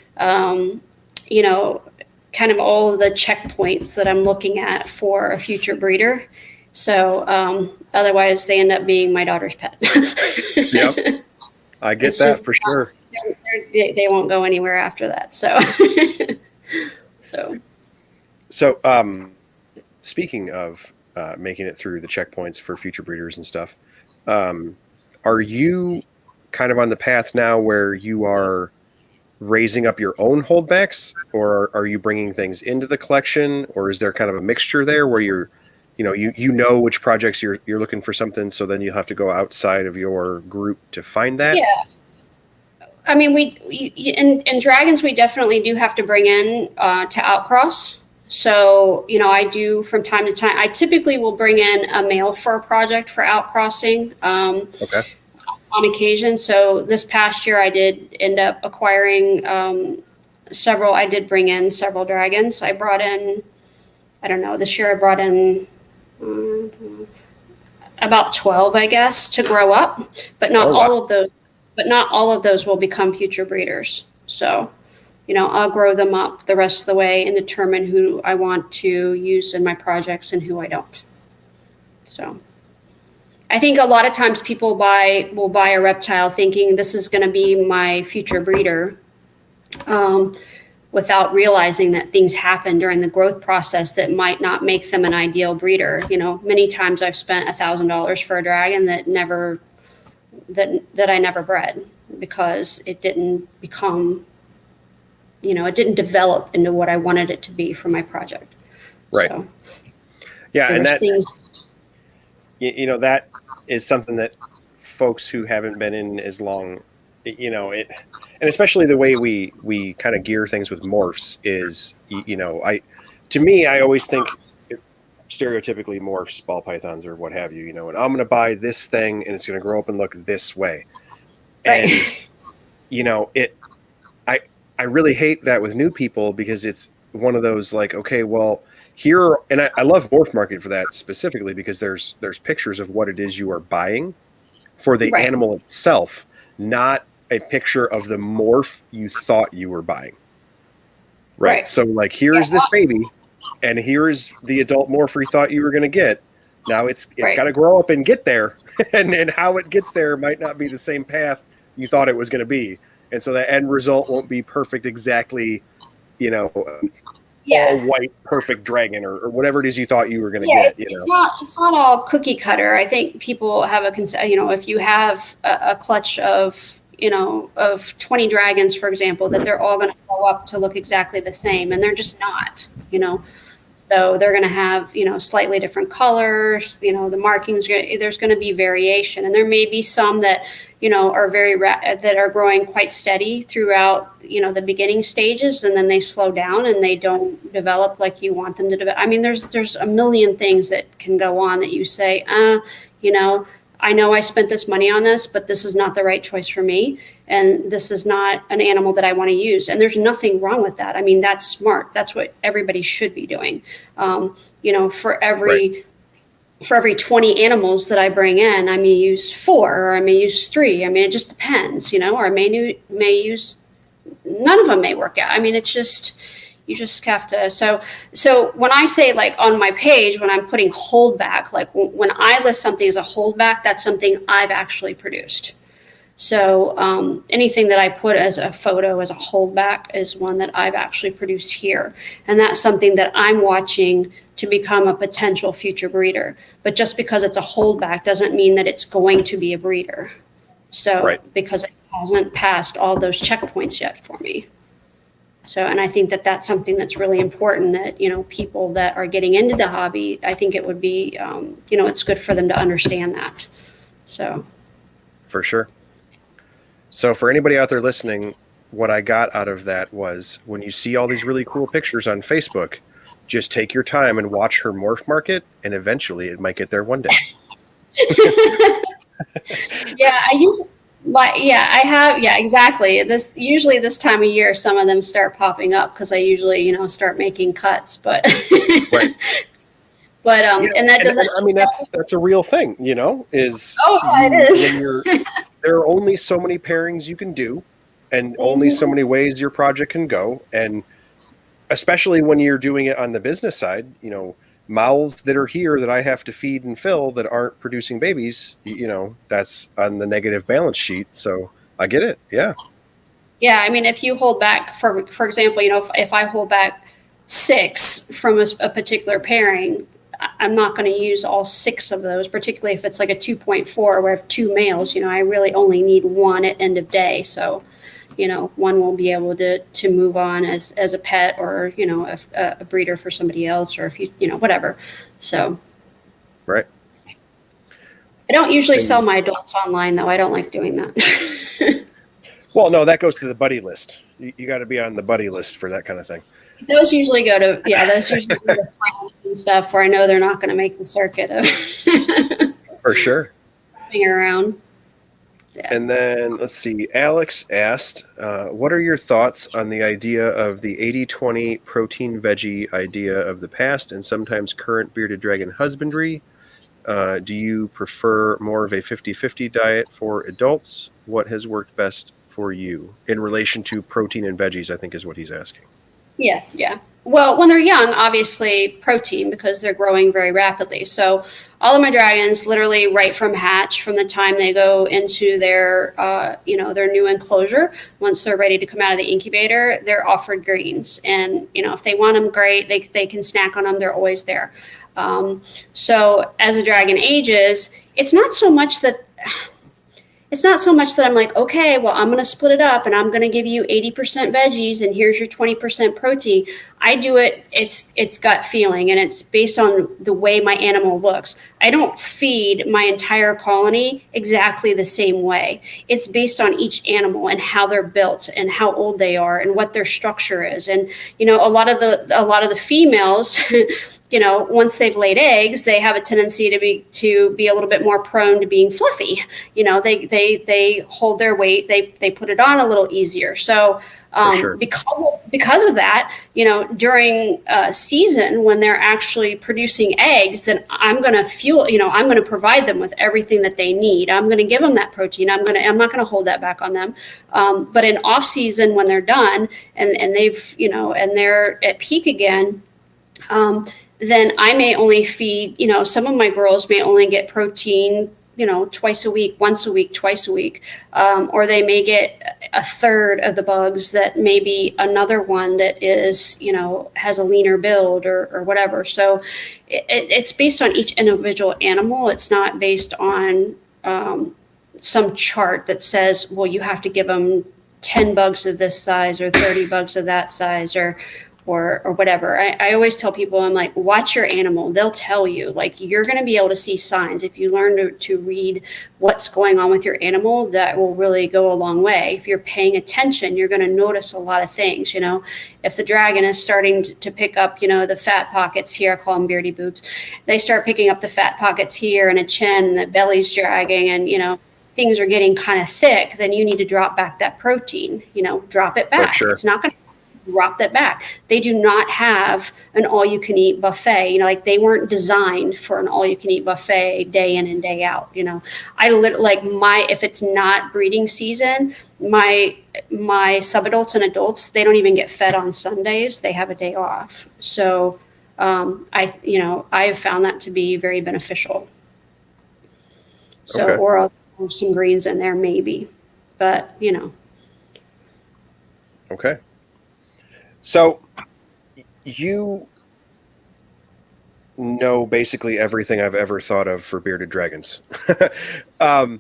[SPEAKER 2] kind of all of the checkpoints that I'm looking at for a future breeder. So otherwise, they end up being my daughter's pet.
[SPEAKER 1] Yep. I get
[SPEAKER 2] It's
[SPEAKER 1] that
[SPEAKER 2] just
[SPEAKER 1] for sure.
[SPEAKER 2] they won't go anywhere after that. So,
[SPEAKER 1] So, speaking of making it through the checkpoints for future breeders and stuff, are you kind of on the path now where you are raising up your own holdbacks, or are you bringing things into the collection, or is there kind of a mixture there where you're, you know which projects you're looking for something, so then you'll have to go outside of your group to find that?
[SPEAKER 2] yeah. I mean, we in dragons, we definitely do have to bring in to outcross. So, I do from time to time. I typically will bring in a male for a project for outcrossing.
[SPEAKER 1] Okay.
[SPEAKER 2] On occasion. So this past year, I did end up acquiring several. I did bring in several dragons. I brought in, I don't know, this year I brought in about 12, I guess, to grow up, but not
[SPEAKER 1] Oh, wow.
[SPEAKER 2] all of those. But not all of those will become future breeders. So, I'll grow them up the rest of the way and determine who I want to use in my projects and who I don't. So. I think a lot of times people will buy a reptile thinking this is going to be my future breeder, without realizing that things happen during the growth process that might not make them an ideal breeder. Many times I've spent $1,000 for a dragon that I never bred because it didn't become, it didn't develop into what I wanted it to be for my project.
[SPEAKER 1] Right.
[SPEAKER 2] So,
[SPEAKER 1] yeah, and that
[SPEAKER 2] things.
[SPEAKER 1] That is something that folks who haven't been in as long, and especially the way we kind of gear things with morphs is, to me, I always think stereotypically morphs, ball pythons, or what have you, and I'm going to buy this thing and it's going to grow up and look this way. And, I really hate that with new people, because it's one of those like, okay, well, here, and I love Morph Market for that specifically, because there's pictures of what it is you are buying for the animal itself, not a picture of the morph you thought you were buying. Right. So like, here's this baby, and here's the adult morph you thought you were going to get. Now it's got to grow up and get there, and how it gets there might not be the same path you thought it was going to be. And so the end result won't be perfect exactly, all white, perfect dragon, or whatever it is you thought you were going to get.
[SPEAKER 2] It's not all cookie cutter. I think people have if you have a clutch of 20 dragons, for example, that they're all going to grow up to look exactly the same, and they're just not. So they're going to have, slightly different colors, the markings, there's going to be variation. And there may be some that, are that are growing quite steady throughout, the beginning stages, and then they slow down and they don't develop like you want them to develop. I mean, there's a million things that can go on that you say, I know I spent this money on this, but this is not the right choice for me. And this is not an animal that I want to use. And there's nothing wrong with that. I mean, that's smart. That's what everybody should be doing. For every 20 animals that I bring in, I may use 4, or I may use 3. I mean, it just depends, or I may use, none of them may work out. I mean, it's just, you just have to. So when I say, like, on my page, when I'm putting holdback, like when I list something as a holdback, that's something I've actually produced. So anything that I put as a photo as a holdback is one that I've actually produced here. And that's something that I'm watching to become a potential future breeder. But just because it's a holdback doesn't mean that it's going to be a breeder. So because it hasn't passed all those checkpoints yet for me. So, and I think that that's something that's really important, that, people that are getting into the hobby, I think it would be, it's good for them to understand that. So.
[SPEAKER 1] For sure. So for anybody out there listening, what I got out of that was, when you see all these really cool pictures on Facebook, just take your time and watch her morph market, and eventually it might get there one day.
[SPEAKER 2] I have. Yeah, exactly. Usually this time of year, some of them start popping up, because I usually, start making cuts, but, and that doesn't,
[SPEAKER 1] I mean, that's a real thing, is,
[SPEAKER 2] it is.
[SPEAKER 1] There are only so many pairings you can do, and only so many ways your project can go. And especially when you're doing it on the business side, mouths that are here that I have to feed and fill that aren't producing babies, that's on the negative balance sheet. So I get it. Yeah.
[SPEAKER 2] Yeah. I mean, if you hold back, for example, if I hold back 6 from a particular pairing, I'm not going to use all 6 of those, particularly if it's like a 2.4 where I have 2 males. I really only need 1 at end of day. So, one will be able to move on as a pet, or, a breeder for somebody else, or if whatever. So.
[SPEAKER 1] Right.
[SPEAKER 2] I don't usually sell my adults online, though. I don't like doing that.
[SPEAKER 1] Well, no, that goes to the buddy list. You got to be on the buddy list for that kind of thing.
[SPEAKER 2] Those usually go to friends and stuff, where I know they're not going to make the circuit of
[SPEAKER 1] for sure
[SPEAKER 2] around.
[SPEAKER 1] Yeah. And then let's see, Alex asked, what are your thoughts on the idea of the 80-20 protein veggie idea of the past and sometimes current bearded dragon husbandry? Do you prefer more of a 50-50 diet for adults? What has worked best for you in relation to protein and veggies, I think is what he's asking.
[SPEAKER 2] Yeah. Well, when they're young, obviously protein, because they're growing very rapidly. So all of my dragons, literally right from hatch, from the time they go into their, their new enclosure, once they're ready to come out of the incubator, they're offered greens. And, if they want them, great, they can snack on them. They're always there. So as a dragon ages, it's not so much that it's not so much that I'm like, okay, well, I'm going to split it up and I'm going to give you 80% veggies and here's your 20% protein. I do it. It's gut feeling, and it's based on the way my animal looks. I don't feed my entire colony exactly the same way. It's based on each animal and how they're built and how old they are and what their structure is. And, a lot of the females, once they've laid eggs, they have a tendency to be a little bit more prone to being fluffy. They hold their weight, they put it on a little easier. So
[SPEAKER 1] Sure.
[SPEAKER 2] because of that, during season when they're actually producing eggs, then I'm going to I'm going to provide them with everything that they need. I'm going to give them that protein. I'm not going to hold that back on them. But in off season, when they're done and they've, and they're at peak again, then I may only feed, some of my girls may only get protein, twice a week, once a week, twice a week, or they may get a third of the bugs that maybe another one that is, has a leaner build or whatever. So it's based on each individual animal. It's not based on some chart that says, well, you have to give them 10 bugs of this size or 30 bugs of that size or whatever. I always tell people, I'm like, watch your animal. They'll tell you, like, you're going to be able to see signs. If you learn to read what's going on with your animal, that will really go a long way. If you're paying attention, you're going to notice a lot of things. If the dragon is starting to pick up, the fat pockets here, I call them beardy boobs. They start picking up the fat pockets here and a chin and the belly's dragging and, things are getting kind of thick, then you need to drop back that protein, drop it back.
[SPEAKER 1] Sure.
[SPEAKER 2] It's not going to drop that back. They do not have an all-you-can-eat buffet. Like, they weren't designed for an all-you-can-eat buffet day in and day out. If it's not breeding season, my subadults and adults, they don't even get fed on Sundays. They have a day off. So I have found that to be very beneficial. So,
[SPEAKER 1] Okay.
[SPEAKER 2] or I'll throw some greens in there maybe, but
[SPEAKER 1] Okay. So you know basically everything I've ever thought of for bearded dragons. Now,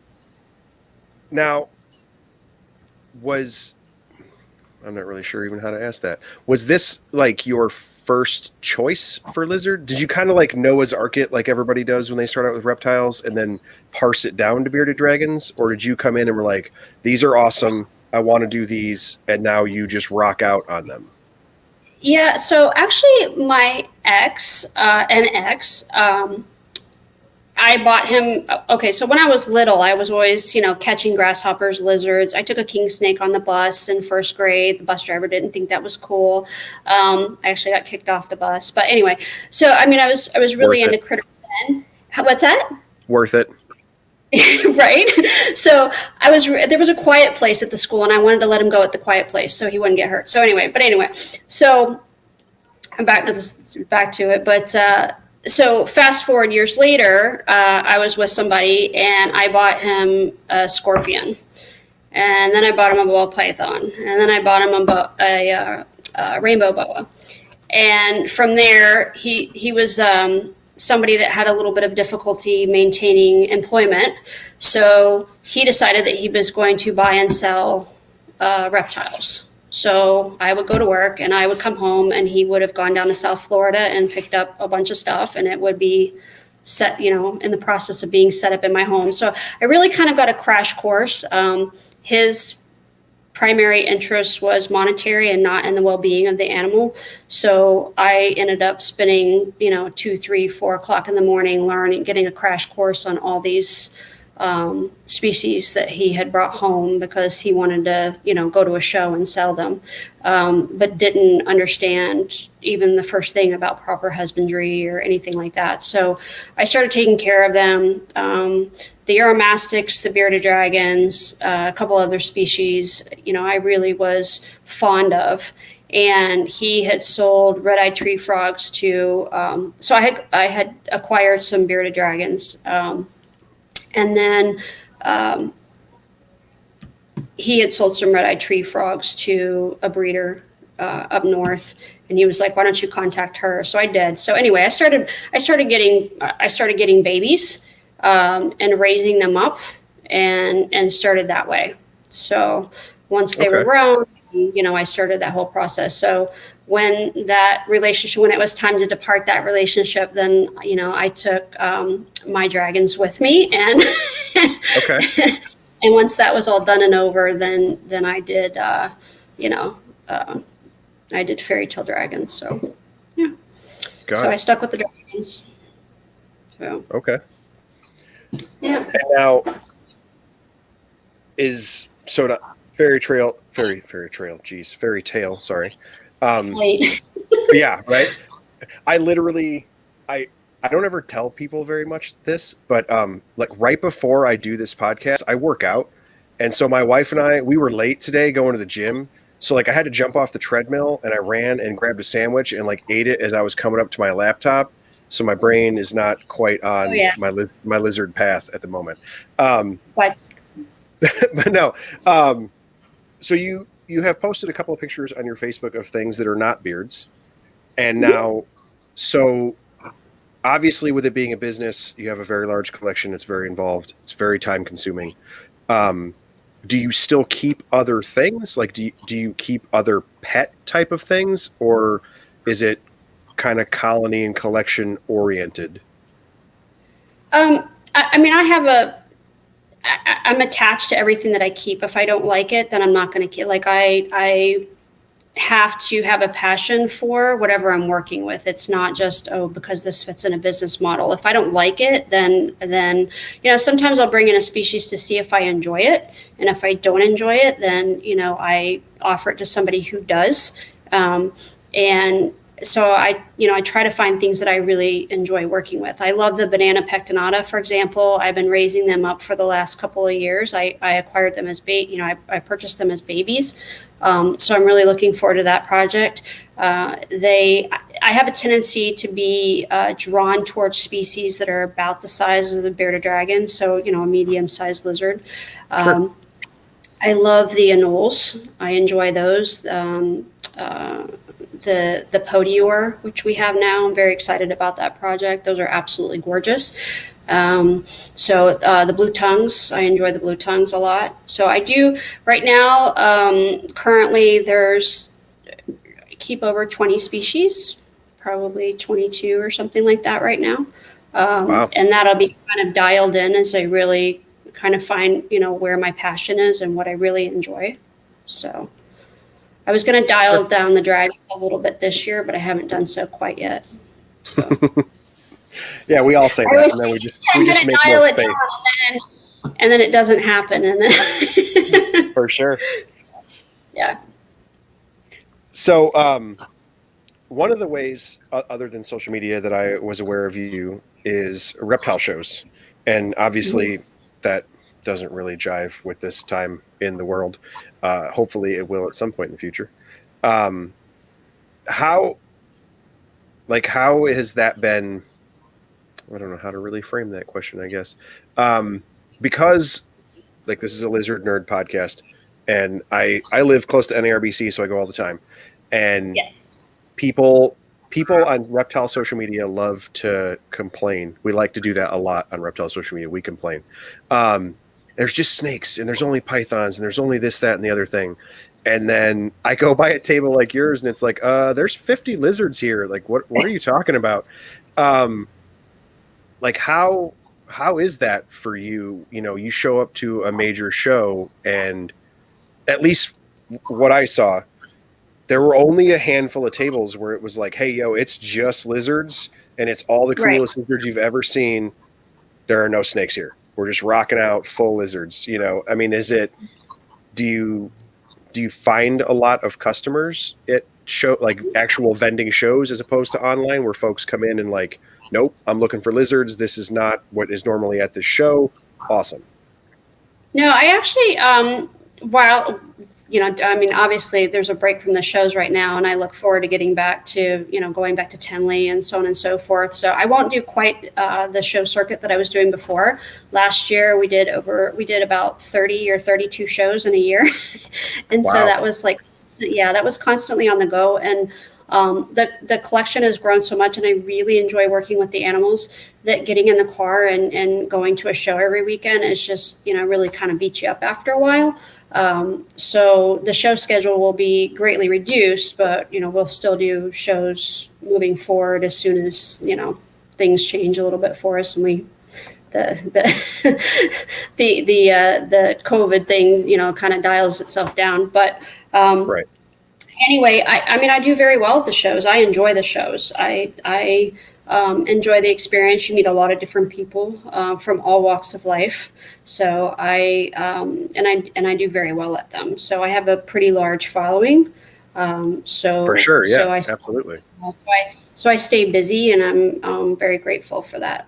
[SPEAKER 1] I'm not really sure even how to ask that. Was this like your first choice for lizard? Did you kind of like Noah's Ark it like everybody does when they start out with reptiles and then parse it down to bearded dragons? Or did you come in and were like, these are awesome, I want to do these, and now you just rock out on them?
[SPEAKER 2] Yeah, so actually my ex, I bought him. Okay, so when I was little, I was always, catching grasshoppers, lizards. I took a king snake on the bus in first grade. The bus driver didn't think that was cool. I actually got kicked off the bus. But anyway, so I was really into critters then. What's that?
[SPEAKER 1] Worth it.
[SPEAKER 2] Right. So there was a quiet place at the school, and I wanted to let him go at the quiet place so he wouldn't get hurt. So anyway, so I'm back to it. But so fast forward years later, I was with somebody and I bought him a scorpion, and then I bought him a ball python, and then I bought him a rainbow boa. And from there, he was somebody that had a little bit of difficulty maintaining employment. So he decided that he was going to buy and sell reptiles. So I would go to work and I would come home, and he would have gone down to South Florida and picked up a bunch of stuff, and it would be set, in the process of being set up in my home. So I really kind of got a crash course. His primary interest was monetary and not in the well-being of the animal. So I ended up spending, 2, 3, 4 o'clock in the morning getting a crash course on all these species that he had brought home because he wanted to, go to a show and sell them, but didn't understand even the first thing about proper husbandry or anything like that. So I started taking care of them. The Uromastyx, the bearded dragons, a couple other species, I really was fond of. And he had sold red-eyed tree frogs to, so I had acquired some bearded dragons. And then he had sold some red-eyed tree frogs to a breeder up north, and he was like, "Why don't you contact her?" So I did. So anyway, I started getting babies and raising them up, and started that way. So once they were grown, I started that whole process. So when it was time to depart that relationship, then, I took my dragons with me, and and once that was all done and over, then I did, I did FairyTail dragons. So yeah, I stuck with the dragons. So yeah.
[SPEAKER 1] And now FairyTail. Sorry. Yeah, right. I don't ever tell people very much this, but like right before I do this podcast, I work out. And so my wife and we were late today going to the gym. So like I had to jump off the treadmill, and I ran and grabbed a sandwich and like ate it as I was coming up to my laptop. So my brain is not quite on my lizard path at the moment.
[SPEAKER 2] What?
[SPEAKER 1] But no. So you have posted a couple of pictures on your Facebook of things that are not beards. And now, so obviously with it being a business, you have a very large collection. It's very involved. It's very time consuming. Do you still keep other things? Like, do you keep other pet type of things, or is it kind of colony and collection oriented?
[SPEAKER 2] I'm attached to everything that I keep. If I don't like it, then I'm not going to keep. Like I have to have a passion for whatever I'm working with. It's not just, because this fits in a business model. If I don't like it, then sometimes I'll bring in a species to see if I enjoy it. And if I don't enjoy it, then, I offer it to somebody who does. And so I try to find things that I really enjoy working with. I love the banana pectinata, for example. I've been raising them up for the last couple of years. I acquired them as I purchased them as babies. So I'm really looking forward to that project. I have a tendency to be drawn towards species that are about the size of the bearded dragon. So, a medium-sized lizard.
[SPEAKER 1] Sure.
[SPEAKER 2] I love the anoles. I enjoy those. The podior, which we have now, I'm very excited about that project. Those are absolutely gorgeous. So the blue tongues, I enjoy the blue tongues a lot. So I do right now. Currently, I keep over 20 species, probably 22 or something like that right now.
[SPEAKER 1] Wow.
[SPEAKER 2] And that'll be kind of dialed in as I really kind of find, where my passion is and what I really enjoy. So I was going to dial down the dragons a little bit this year, but I haven't done so quite yet. So.
[SPEAKER 1] Yeah, we all say that, and then we just make more space.
[SPEAKER 2] And then it doesn't happen, and then
[SPEAKER 1] for sure.
[SPEAKER 2] Yeah.
[SPEAKER 1] So, one of the ways, other than social media, that I was aware of you is reptile shows, and obviously that doesn't really jive with this time in the world. Hopefully, it will at some point in the future. How has that been? I don't know how to really frame that question, I guess. Because this is a lizard nerd podcast, and I live close to NARBC, so I go all the time. And
[SPEAKER 2] yes.
[SPEAKER 1] People on reptile social media love to complain. We like to do that a lot on reptile social media. We complain. There's just snakes, and there's only pythons, and there's only this, that, and the other thing. And then I go by a table like yours, and it's like, there's 50 lizards here. Like, what are you talking about? How is that for you? You show up to a major show, and at least what I saw, there were only a handful of tables where it was like, hey, it's just lizards, and it's all the coolest lizards you've ever seen. There are no snakes here. We're just rocking out full lizards. I mean, do you find a lot of customers at actual vending shows as opposed to online, where folks come in and like, nope, I'm looking for lizards. This is not what is normally at this show. Awesome.
[SPEAKER 2] No, I actually, obviously there's a break from the shows right now, and I look forward to getting back to, going back to Tenley and so on and so forth. So I won't do quite the show circuit that I was doing before. Last year we did about 30 or 32 shows in a year. And wow. So that was that was constantly on the go. And The collection has grown so much, and I really enjoy working with the animals, that getting in the car and going to a show every weekend is just, really kind of beats you up after a while. So the show schedule will be greatly reduced, but we'll still do shows moving forward as soon as things change a little bit for us, and we the the COVID thing kind of dials itself down. But
[SPEAKER 1] Right.
[SPEAKER 2] anyway, I mean, I do very well at the shows. I enjoy the shows. I enjoy the experience. You meet a lot of different people from all walks of life. So I do very well at them. So I have a pretty large following.
[SPEAKER 1] For sure. Yeah,
[SPEAKER 2] so I
[SPEAKER 1] absolutely.
[SPEAKER 2] so I stay busy, and I'm very grateful for that.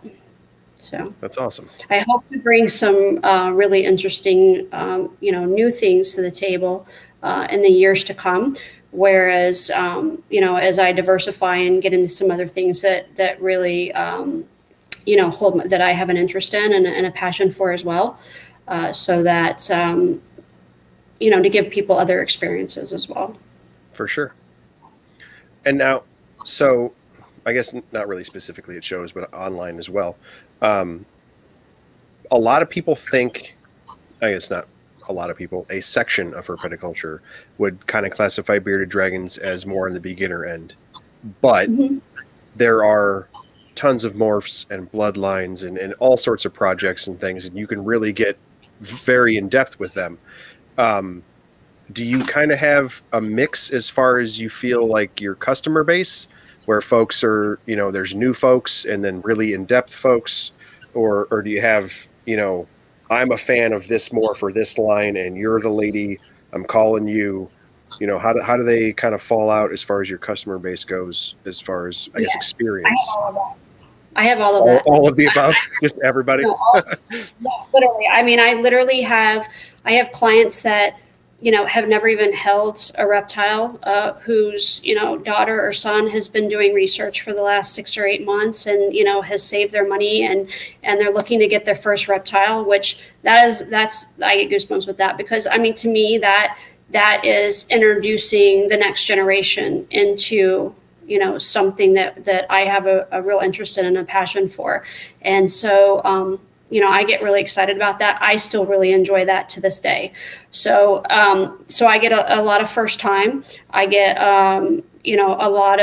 [SPEAKER 2] So
[SPEAKER 1] That's awesome.
[SPEAKER 2] I hope to bring some really interesting, new things to the table in the years to come. Whereas, as I diversify and get into some other things that really, that I have an interest in and a passion for as well, so that to give people other experiences as well.
[SPEAKER 1] For sure. And now, so I guess not really specifically at shows, but online as well. A lot of people think, I guess not a lot of people, a section of herpetoculture would kind of classify bearded dragons as more on the beginner end. But
[SPEAKER 2] Mm-hmm.
[SPEAKER 1] there are tons of morphs and bloodlines and all sorts of projects and things, and you can really get very in depth with them. Do you kind of have a mix as far as you feel like your customer base, where folks are, there's new folks and then really in-depth folks, or do you have, I'm a fan of this more for this line and you're the lady, I'm calling you, how do they kind of fall out as far as your customer base goes, as far as, I guess, experience?
[SPEAKER 2] I have all of that.
[SPEAKER 1] All of the above, just everybody.
[SPEAKER 2] Literally. I mean, I have clients that, have never even held a reptile, whose, daughter or son has been doing research for the last 6 or 8 months and, has saved their money and they're looking to get their first reptile, which I get goosebumps with that, because I mean, to me, that is introducing the next generation into, something that I have a real interest in and a passion for. And so, I get really excited about that. I still really enjoy that to this day. So, so I get a lot of first time. I get, a lot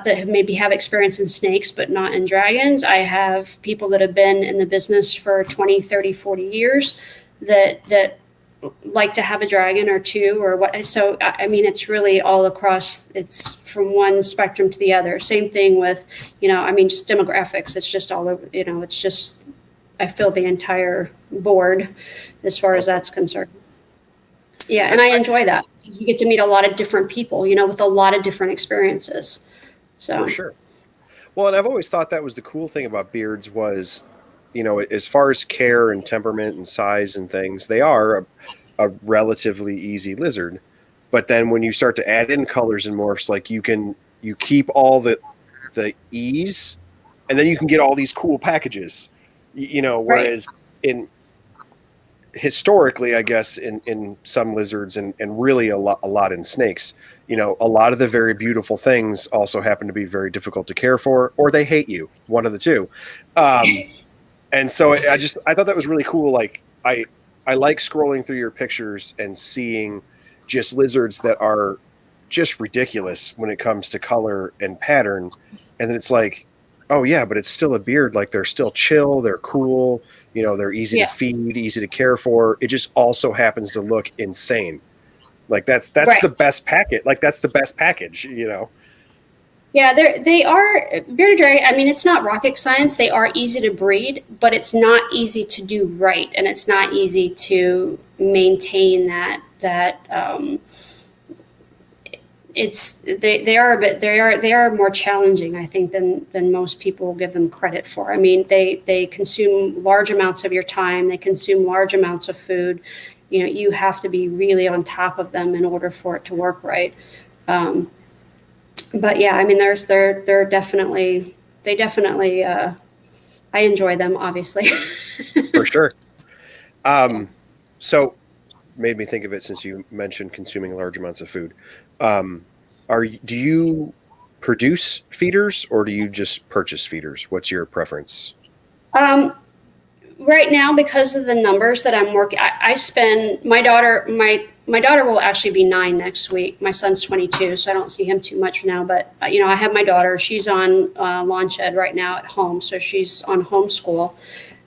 [SPEAKER 2] that maybe have experience in snakes, but not in dragons. I have people that have been in the business for 20, 30, 40 years that like to have a dragon or two or what. So, I mean, it's really all across, it's from one spectrum to the other. Same thing with, just demographics. It's just all over, it's just, I fill the entire board as far as that's concerned. Yeah. And I enjoy that. You get to meet a lot of different people, with a lot of different experiences. So
[SPEAKER 1] For sure. Well, and I've always thought that was the cool thing about beards was, as far as care and temperament and size and things, they are a relatively easy lizard. But then when you start to add in colors and morphs, like you keep all the ease, and then you can get all these cool packages, whereas in historically, I guess in some lizards and really a lot in snakes, a lot of the very beautiful things also happen to be very difficult to care for, or they hate you, one of the two. And so I thought that was really cool. Like I like scrolling through your pictures and seeing just lizards that are just ridiculous when it comes to color and pattern. And then it's like, oh yeah, but it's still a beard. Like they're still chill. They're cool. They're easy to feed, easy to care for. It just also happens to look insane. Like that's the best packet. Like that's the best package,
[SPEAKER 2] Yeah, they are bearded dragon. I mean, it's not rocket science. They are easy to breed, but it's not easy to do right, and it's not easy to maintain that. They are more challenging, I think, than most people give them credit for. I mean, they consume large amounts of your time. They consume large amounts of food. You have to be really on top of them in order for it to work right. But yeah, I mean, they're definitely, I enjoy them, obviously.
[SPEAKER 1] For sure. So made me think of it since you mentioned consuming large amounts of food. Do you produce feeders, or do you just purchase feeders? What's your preference?
[SPEAKER 2] Right now, because of the numbers that I'm working, I spend my daughter. My daughter will actually be 9 next week. My son's 22, so I don't see him too much now. But I have my daughter. She's on launch ed right now at home, so she's on homeschool.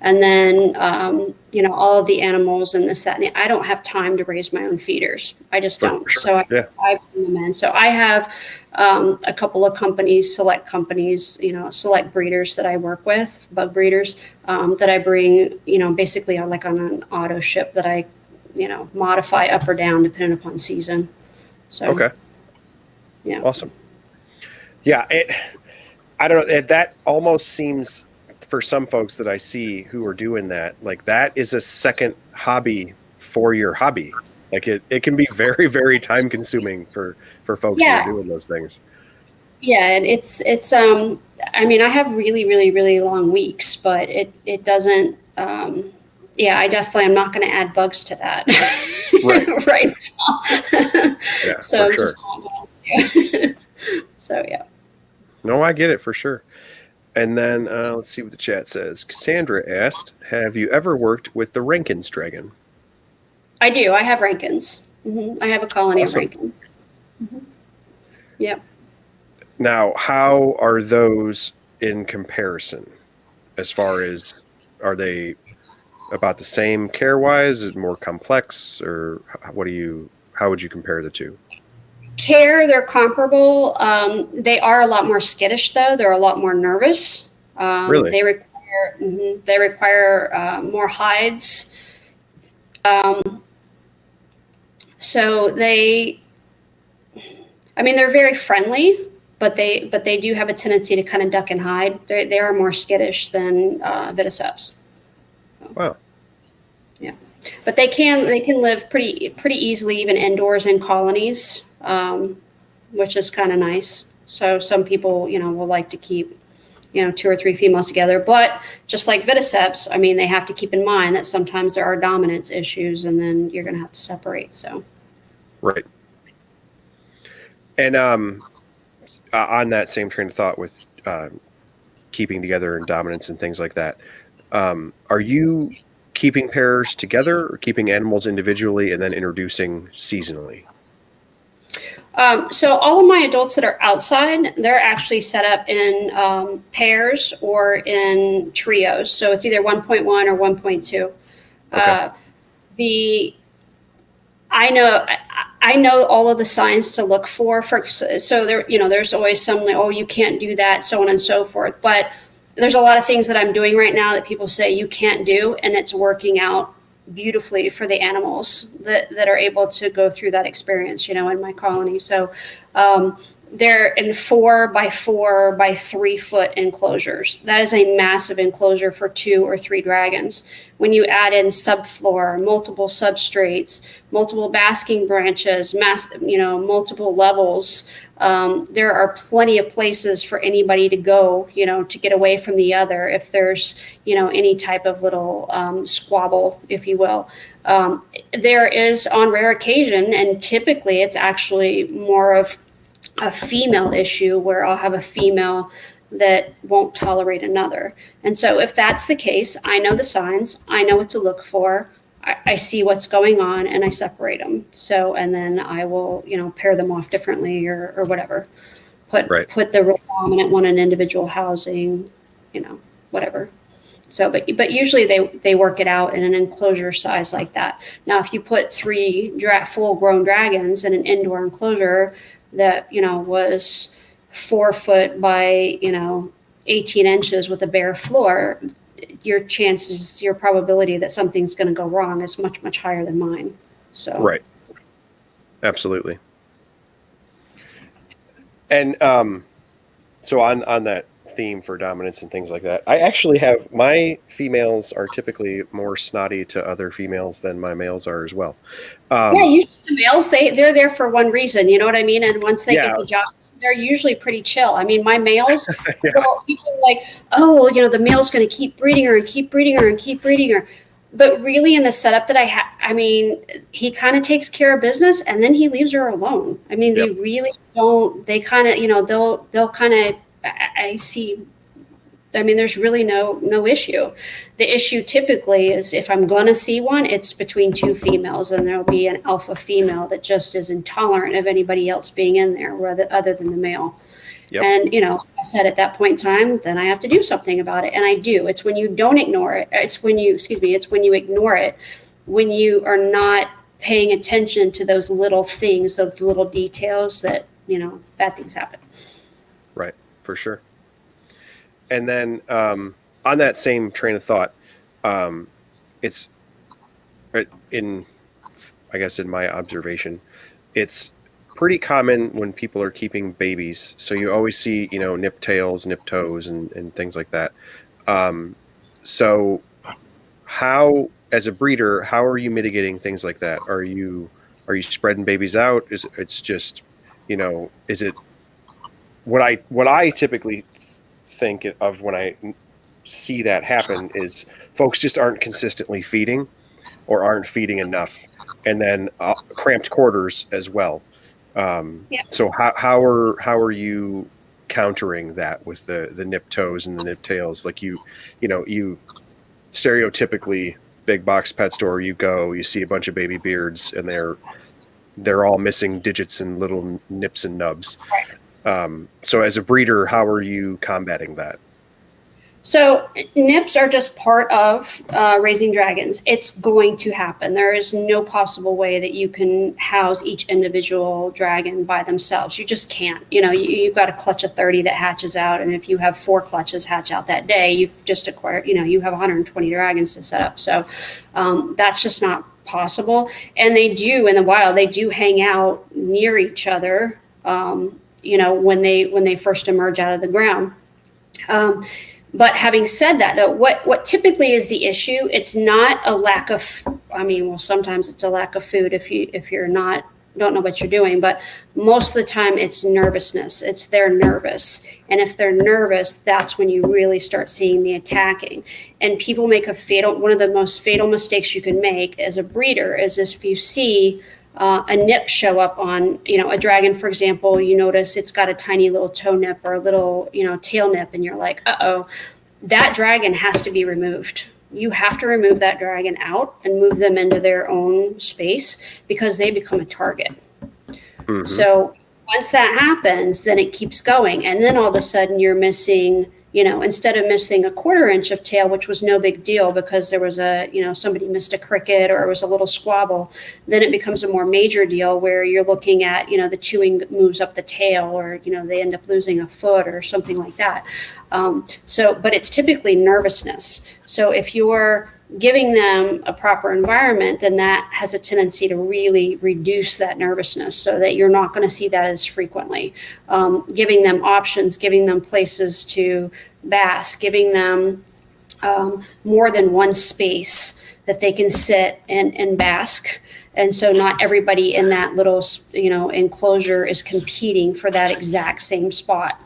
[SPEAKER 2] And then all of the animals and this, that, and I don't have time to raise my own feeders. I just don't.
[SPEAKER 1] Sure.
[SPEAKER 2] So
[SPEAKER 1] Yeah.
[SPEAKER 2] I bring them in. So I have a couple of select companies, select breeders that I work with, bug breeders that I bring, basically like on an auto ship that I, modify up or down depending upon season. So
[SPEAKER 1] Okay.
[SPEAKER 2] Yeah.
[SPEAKER 1] Awesome. Yeah. I don't know. That almost seems, for some folks that I see who are doing that, like that is a second hobby for your hobby. Like it can be very, very time consuming for folks who are doing those things.
[SPEAKER 2] Yeah. And it's I mean, I have really, really, really long weeks, but it doesn't, I definitely am not going to add bugs to that right now.
[SPEAKER 1] Yeah,
[SPEAKER 2] so
[SPEAKER 1] for sure.
[SPEAKER 2] just not going to. So yeah.
[SPEAKER 1] No, I get it for sure. And then let's see what the chat says. Cassandra asked, have you ever worked with the Rankins dragon?
[SPEAKER 2] I do. I have Rankins. I have a colony
[SPEAKER 1] Awesome.
[SPEAKER 2] of Rankins. Yep.
[SPEAKER 1] Now, how are those in comparison? As far as, are they about the same care-wise? Is it more complex, or how would you compare the two?
[SPEAKER 2] Care, they're comparable. They are a lot more skittish, though. They're a lot more nervous.
[SPEAKER 1] Really?
[SPEAKER 2] They require more hides. So they're very friendly, but they do have a tendency to kind of duck and hide. They are more skittish than Viticeps.
[SPEAKER 1] Wow.
[SPEAKER 2] Yeah, but they can live pretty easily even indoors in colonies, which is kind of nice. So some people will like to keep 2 or 3 females together, but just like Viticeps, I mean, they have to keep in mind that sometimes there are dominance issues, and then you're going to have to separate. So.
[SPEAKER 1] Right. And on that same train of thought with keeping together and dominance and things like that, are you keeping pairs together or keeping animals individually and then introducing seasonally?
[SPEAKER 2] So all of my adults that are outside, they're actually set up in pairs or in trios. So it's either 1.1 or 1.2.
[SPEAKER 1] Okay.
[SPEAKER 2] I know all of the signs to look for. So there, there's always some like, oh, you can't do that, so on and so forth. But there's a lot of things that I'm doing right now that people say you can't do, and it's working out beautifully for the animals that are able to go through that experience, in my colony. So they're in 4 by 4 by 3 foot enclosures. That is a massive enclosure for 2 or 3 dragons. When you add in subfloor, multiple substrates, multiple basking branches, multiple levels, there are plenty of places for anybody to go, to get away from the other if there's, any type of little squabble, if you will. There is, on rare occasion, and typically it's actually more of a female issue where I'll have a female that won't tolerate another. And so if that's the case, I know the signs, I know what to look for. I see what's going on and I separate them. So, and then I will, pair them off differently or whatever. Put the real dominant one in individual housing, whatever. So, but usually they work it out in an enclosure size like that. Now, if you put 3 full-grown dragons in an indoor enclosure that, was 4 foot by, 18 inches with a bare floor, your probability that something's going to go wrong is much, much higher than mine. So.
[SPEAKER 1] Right. Absolutely. And so on that theme for dominance and things like that, I actually have, my females are typically more snotty to other females than my males are as well.
[SPEAKER 2] Usually the males, they're there for one reason, you know what I mean? And once they get the job, they're usually pretty chill. I mean, my males, people are like, oh, well, the male's going to keep breeding her and keep breeding her and keep breeding her. but really in the setup that I have, I mean, he kind of takes care of business and then he leaves her alone. I mean, they really don't, they kind of, they'll kind of, I see, I mean, there's really no issue. The issue typically is if I'm going to see one, it's between two females, and there'll be an alpha female that just is intolerant of anybody else being in there other than the male. Yep. And, I said at that point in time, then I have to do something about it. And I do. It's when you don't ignore it. It's when you ignore it, when you are not paying attention to those little things, those little details that, bad things happen.
[SPEAKER 1] Right. For sure. And then on that same train of thought, it's in my observation, it's pretty common when people are keeping babies. So you always see, nip tails, nip toes, and things like that. So how, as a breeder, how are you mitigating things like that? Are you spreading babies out? Is it what I typically think of when I see that happen is folks just aren't consistently feeding or aren't feeding enough, and then cramped quarters as well. So how are you countering that with the nip toes and the nip tails? Like you stereotypically big box pet store, you see a bunch of baby beards and they're all missing digits and little nips and nubs. So as a breeder, how are you combating that?
[SPEAKER 2] So nips are just part of raising dragons. It's going to happen. There is no possible way that you can house each individual dragon by themselves. You just can't. You've got a clutch of 30 that hatches out, and if you have 4 clutches hatch out that day, you've just acquired, you have 120 dragons to set up. So that's just not possible. And they do, in the wild, they do hang out near each other, when they first emerge out of the ground. But having said that, though, what typically is the issue? It's not a lack of. Sometimes it's a lack of food if you're don't know what you're doing. But most of the time, it's nervousness. It's they're nervous, and if they're nervous, that's when you really start seeing the attacking. And people make one of the most fatal mistakes you can make as a breeder is if you see a nip show up on, a dragon, for example, you notice it's got a tiny little toe nip or a little, tail nip, and you're like, uh-oh, that dragon has to be removed. You have to remove that dragon out and move them into their own space because they become a target. Mm-hmm. So once that happens, then it keeps going. And then all of a sudden you're missing, instead of missing a 1/4 inch of tail, which was no big deal because there was somebody missed a cricket or it was a little squabble, then it becomes a more major deal where you're looking at, the chewing moves up the tail or, they end up losing a foot or something like that. But it's typically nervousness. So if you're giving them a proper environment, then that has a tendency to really reduce that nervousness so that you're not going to see that as frequently. Giving them options, giving them places to bask, giving them more than one space that they can sit and bask. And so not everybody in that little, enclosure is competing for that exact same spot.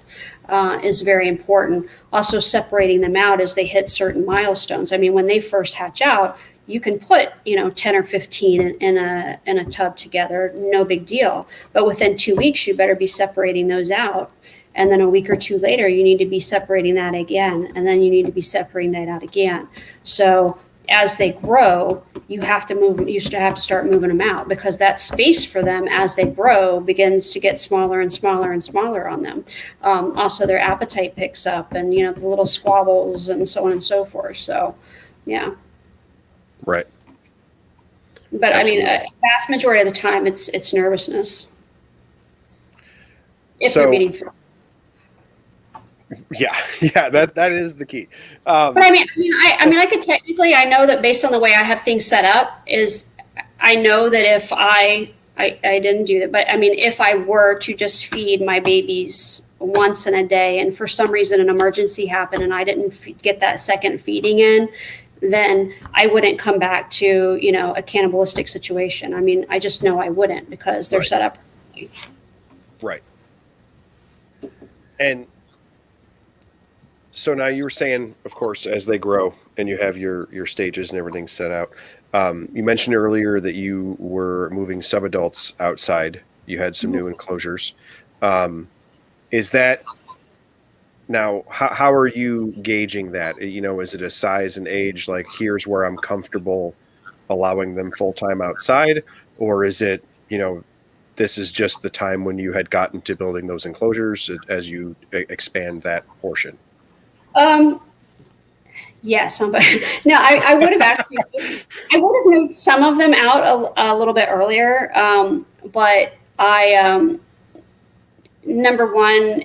[SPEAKER 2] Is very important. Also separating them out as they hit certain milestones. I mean, when they first hatch out, you can put, 10 or 15 in a tub together, no big deal. But within 2 weeks, you better be separating those out. And then a week or two later, you need to be separating that again. And then you need to be separating that out again. So as they grow, you have to start moving them out because that space for them as they grow begins to get smaller and smaller and smaller on them. Also, their appetite picks up and, the little squabbles and so on and so forth. So, yeah.
[SPEAKER 1] Right.
[SPEAKER 2] But absolutely. A vast majority of the time, it's nervousness. If they're meeting food.
[SPEAKER 1] Yeah, that is the key.
[SPEAKER 2] But I could technically, I know that based on the way I have things set up is, I know that if I didn't do that, but if I were to just feed my babies once in a day, and for some reason an emergency happened and I didn't get that second feeding in, then I wouldn't come back to, a cannibalistic situation. I just know I wouldn't because they're set up.
[SPEAKER 1] Right. And So now you were saying, of course, as they grow and you have your stages and everything set out. You mentioned earlier that you were moving subadults outside. You had some new enclosures. Um, is that now? How are you gauging that? Is it a size and age? Like, here's where I'm comfortable allowing them full time outside, or is it this is just the time when you had gotten to building those enclosures as you expand that portion?
[SPEAKER 2] Um, yes, but no, I would have actually, I would have moved some of them out a little bit earlier. But number one,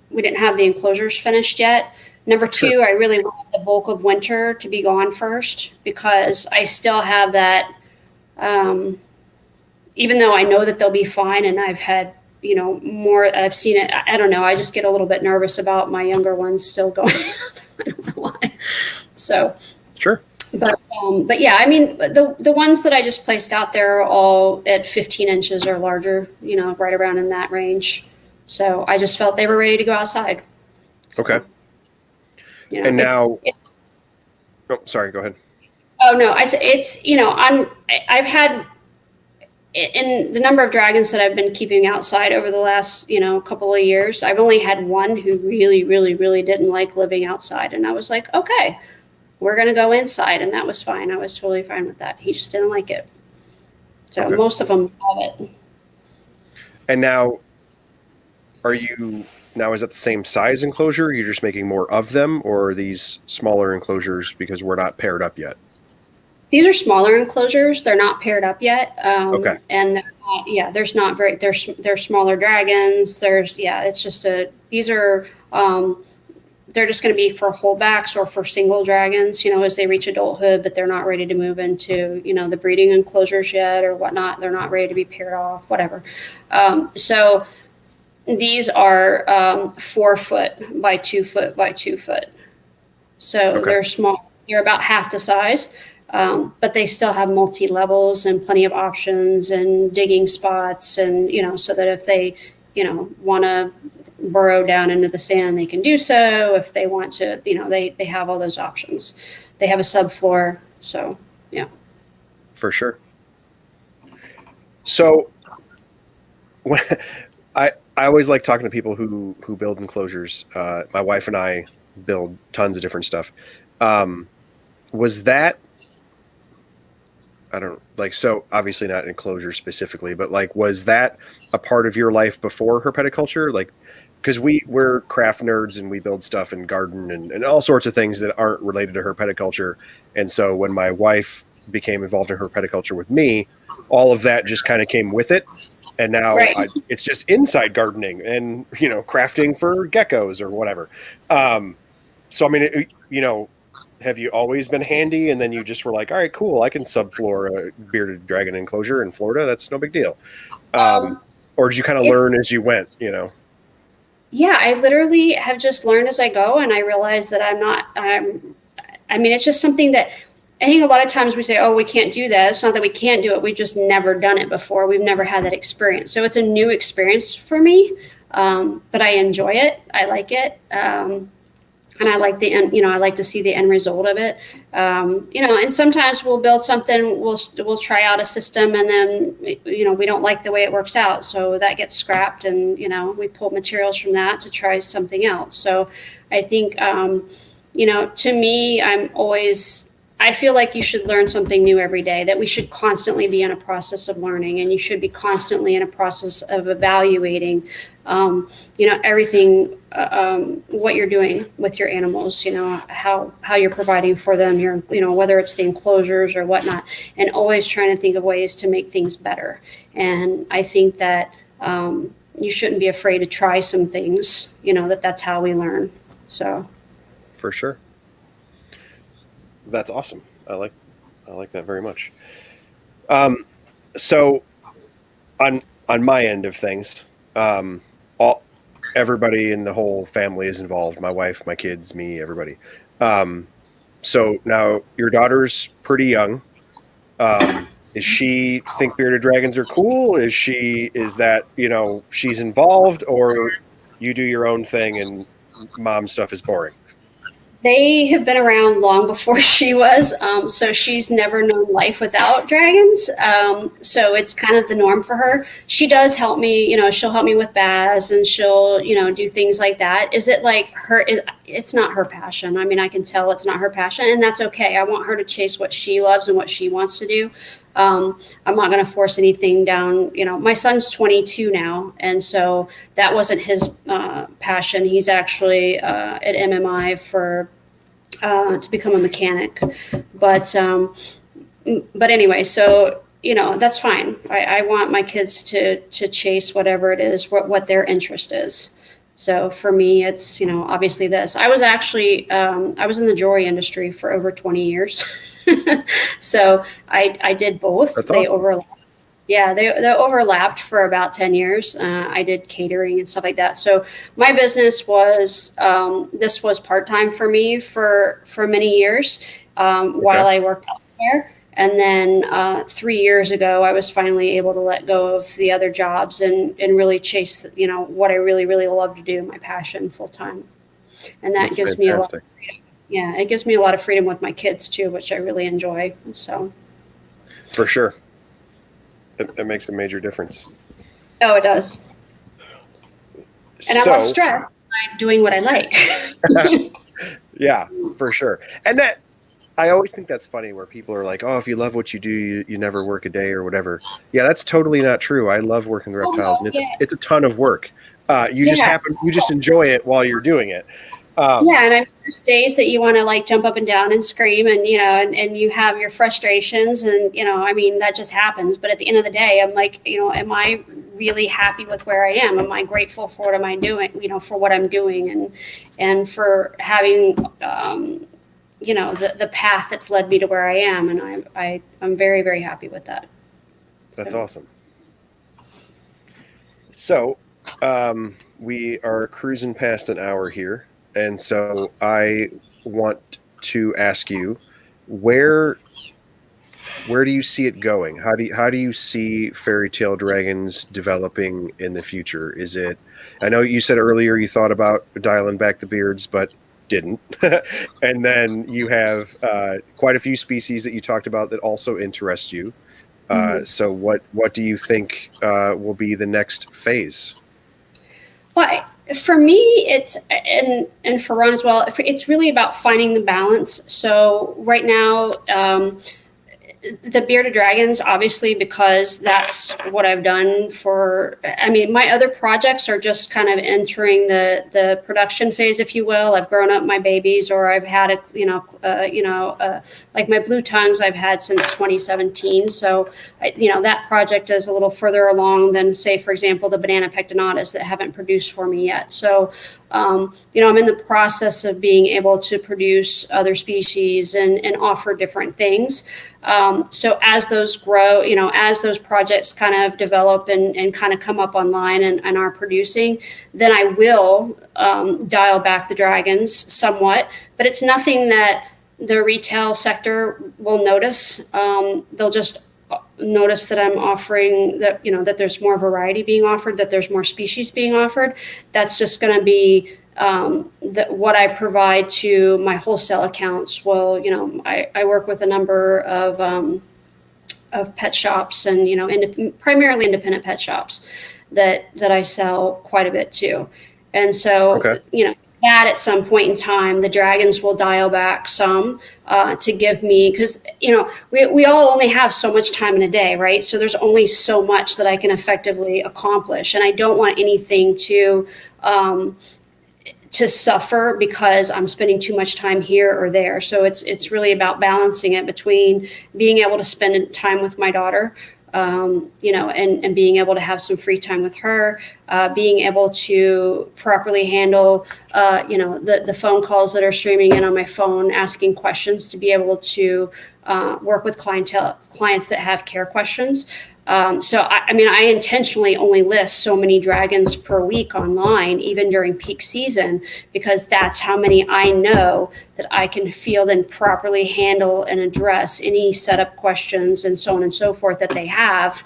[SPEAKER 2] we didn't have the enclosures finished yet. Number
[SPEAKER 1] Sure.
[SPEAKER 2] two, I really want the bulk of winter to be gone first because I still have that. Um, Even though I know that they'll be fine, and I've had more, I've seen it. I don't know. I just get a little bit nervous about my younger ones still going. I don't know why. So
[SPEAKER 1] Sure.
[SPEAKER 2] but yeah, I mean the ones that I just placed out there are all at 15 inches or larger. Right around in that range. So I just felt they were ready to go outside. So,
[SPEAKER 1] Okay. And now, oh, sorry, go ahead.
[SPEAKER 2] Oh no, I said it's I've had in the number of dragons that I've been keeping outside over the last couple of years, I've only had one who really, really, really didn't like living outside, and I was like, okay, we're gonna go inside, and that was fine. I was totally fine with that. He just didn't like it. So
[SPEAKER 1] Okay.
[SPEAKER 2] most of them love it.
[SPEAKER 1] And now, is that the same size enclosure? You're just making more of them, or are these smaller enclosures because we're not paired up yet?
[SPEAKER 2] These are smaller enclosures. They're not paired up yet.
[SPEAKER 1] Okay.
[SPEAKER 2] And there's not very, they're smaller dragons. It's just these are, they're just going to be for holdbacks or for single dragons, as they reach adulthood, but they're not ready to move into, the breeding enclosures yet or whatnot. They're not ready to be paired off, whatever. So these are 4 foot by 2 foot by 2 foot. So
[SPEAKER 1] Okay.
[SPEAKER 2] they're small. They're about half the size. But they still have multi levels and plenty of options and digging spots, and so that if they want to burrow down into the sand, they can do so. If they want to, they have all those options. They have a subfloor, so yeah.
[SPEAKER 1] For sure. So when, I always like talking to people who build enclosures. My wife and I build tons of different stuff. Was that, I don't like, so obviously not enclosure specifically, but like, was that a part of your life before herpeticulture? Like, because we're craft nerds and we build stuff and garden and all sorts of things that aren't related to herpeticulture. And so when my wife became involved in herpeticulture with me, all of that just kind of came with it. And now
[SPEAKER 2] Right.
[SPEAKER 1] it's just inside gardening and, crafting for geckos or whatever. So, I mean, have you always been handy and then you just were like, all right, cool, I can subfloor a bearded dragon enclosure in Florida. That's no big deal. Or did you kind of learn as you went,
[SPEAKER 2] Yeah, I literally have just learned as I go, and I realize that I mean, it's just something that I think a lot of times we say, oh, we can't do that. It's not that we can't do it. We've just never done it before. We've never had that experience. So it's a new experience for me, but I enjoy it. I like it. And I like the end, I like to see the end result of it. And sometimes we'll build something, we'll try out a system, and then, we don't like the way it works out. So that gets scrapped, and, we pull materials from that to try something else. So I think, to me, I feel like you should learn something new every day, that we should constantly be in a process of learning, and you should be constantly in a process of evaluating, everything, what you're doing with your animals, how you're providing for them, whether it's the enclosures or whatnot, and always trying to think of ways to make things better. And I think that you shouldn't be afraid to try some things, that's how we learn. So.
[SPEAKER 1] For sure. That's awesome. I like that very much. So on my end of things, everybody in the whole family is involved. My wife, my kids, me, everybody. So now your daughter's pretty young. Is she think bearded dragons are cool? Is that, she's involved, or you do your own thing and mom stuff is boring?
[SPEAKER 2] They have been around long before she was, so she's never known life without dragons. So it's kind of the norm for her. She does help me, she'll help me with baths and she'll, do things like that. Is it like her? It's not her passion. I mean, I can tell it's not her passion, and that's okay. I want her to chase what she loves and what she wants to do. I'm not going to force anything down. My son's 22 now, and so that wasn't his passion. He's actually at MMI to become a mechanic, but anyway, so that's fine. I want my kids to chase whatever it is, what their interest is. So for me, it's obviously this. I was actually I was in the jewelry industry for over 20 years. So I did both.
[SPEAKER 1] That's
[SPEAKER 2] They
[SPEAKER 1] awesome.
[SPEAKER 2] overlapped. Yeah, they overlapped for about 10 years. I did catering and stuff like that. So my business was this was part-time for me for many years while I worked out there. And then 3 years ago, I was finally able to let go of the other jobs and really chase, what I really, really love to do, my passion full time. And that
[SPEAKER 1] That's
[SPEAKER 2] gives
[SPEAKER 1] fantastic.
[SPEAKER 2] me a lot of freedom. Yeah, it gives me a lot of freedom with my kids too, which I really enjoy. So.
[SPEAKER 1] For sure. It makes a major difference.
[SPEAKER 2] Oh, it does. And I'm less stressed. I'm doing what I like.
[SPEAKER 1] Yeah, for sure. And that, I always think that's funny where people are like, oh, if you love what you do, you never work a day or whatever. Yeah, that's totally not true. I love working with reptiles, and it's a ton of work. You just enjoy it while you're doing it.
[SPEAKER 2] Yeah, and I mean, there's days that you want to like jump up and down and scream, and and you have your frustrations, and I mean that just happens. But at the end of the day, I'm like, am I really happy with where I am? Am I grateful for what am I doing? For what I'm doing, and for having the path that's led me to where I am, and I'm very, very happy with that.
[SPEAKER 1] That's awesome. So we are cruising past an hour here. And so I want to ask you, where do you see it going? How do you see FairyTail Dragons developing in the future? Is it? I know you said earlier you thought about dialing back the beards, but didn't. And then you have quite a few species that you talked about that also interest you. So what do you think will be the next phase?
[SPEAKER 2] Well, for me, it's and for Ron as well. It's really about finding the balance. So right now, the Bearded Dragons, obviously, because that's what I've done for. I mean, my other projects are just kind of entering the production phase, if you will. I've grown up my babies, or I've had like my blue tongues I've had since 2017. So, that project is a little further along than, say, for example, the banana pectinatus that haven't produced for me yet. So, I'm in the process of being able to produce other species and offer different things. So as those grow, as those projects kind of develop and kind of come up online and are producing, then I will dial back the dragons somewhat. But it's nothing that the retail sector will notice. They'll just notice that I'm offering that, that there's more variety being offered, that there's more species being offered. That's just going to be what I provide to my wholesale accounts. Well, I work with a number of pet shops and, primarily independent pet shops that I sell quite a bit to. And so, that at some point in time, the dragons will dial back some to give me, because, we all only have so much time in a day, right? So there's only so much that I can effectively accomplish. And I don't want anything to suffer because I'm spending too much time here or there. So it's really about balancing it between being able to spend time with my daughter, and being able to have some free time with her, being able to properly handle, the phone calls that are streaming in on my phone, asking questions, to be able to work with clients that have care questions. So I mean, I intentionally only list so many dragons per week online, even during peak season, because that's how many I know that I can field and properly handle and address any setup questions and so on and so forth that they have.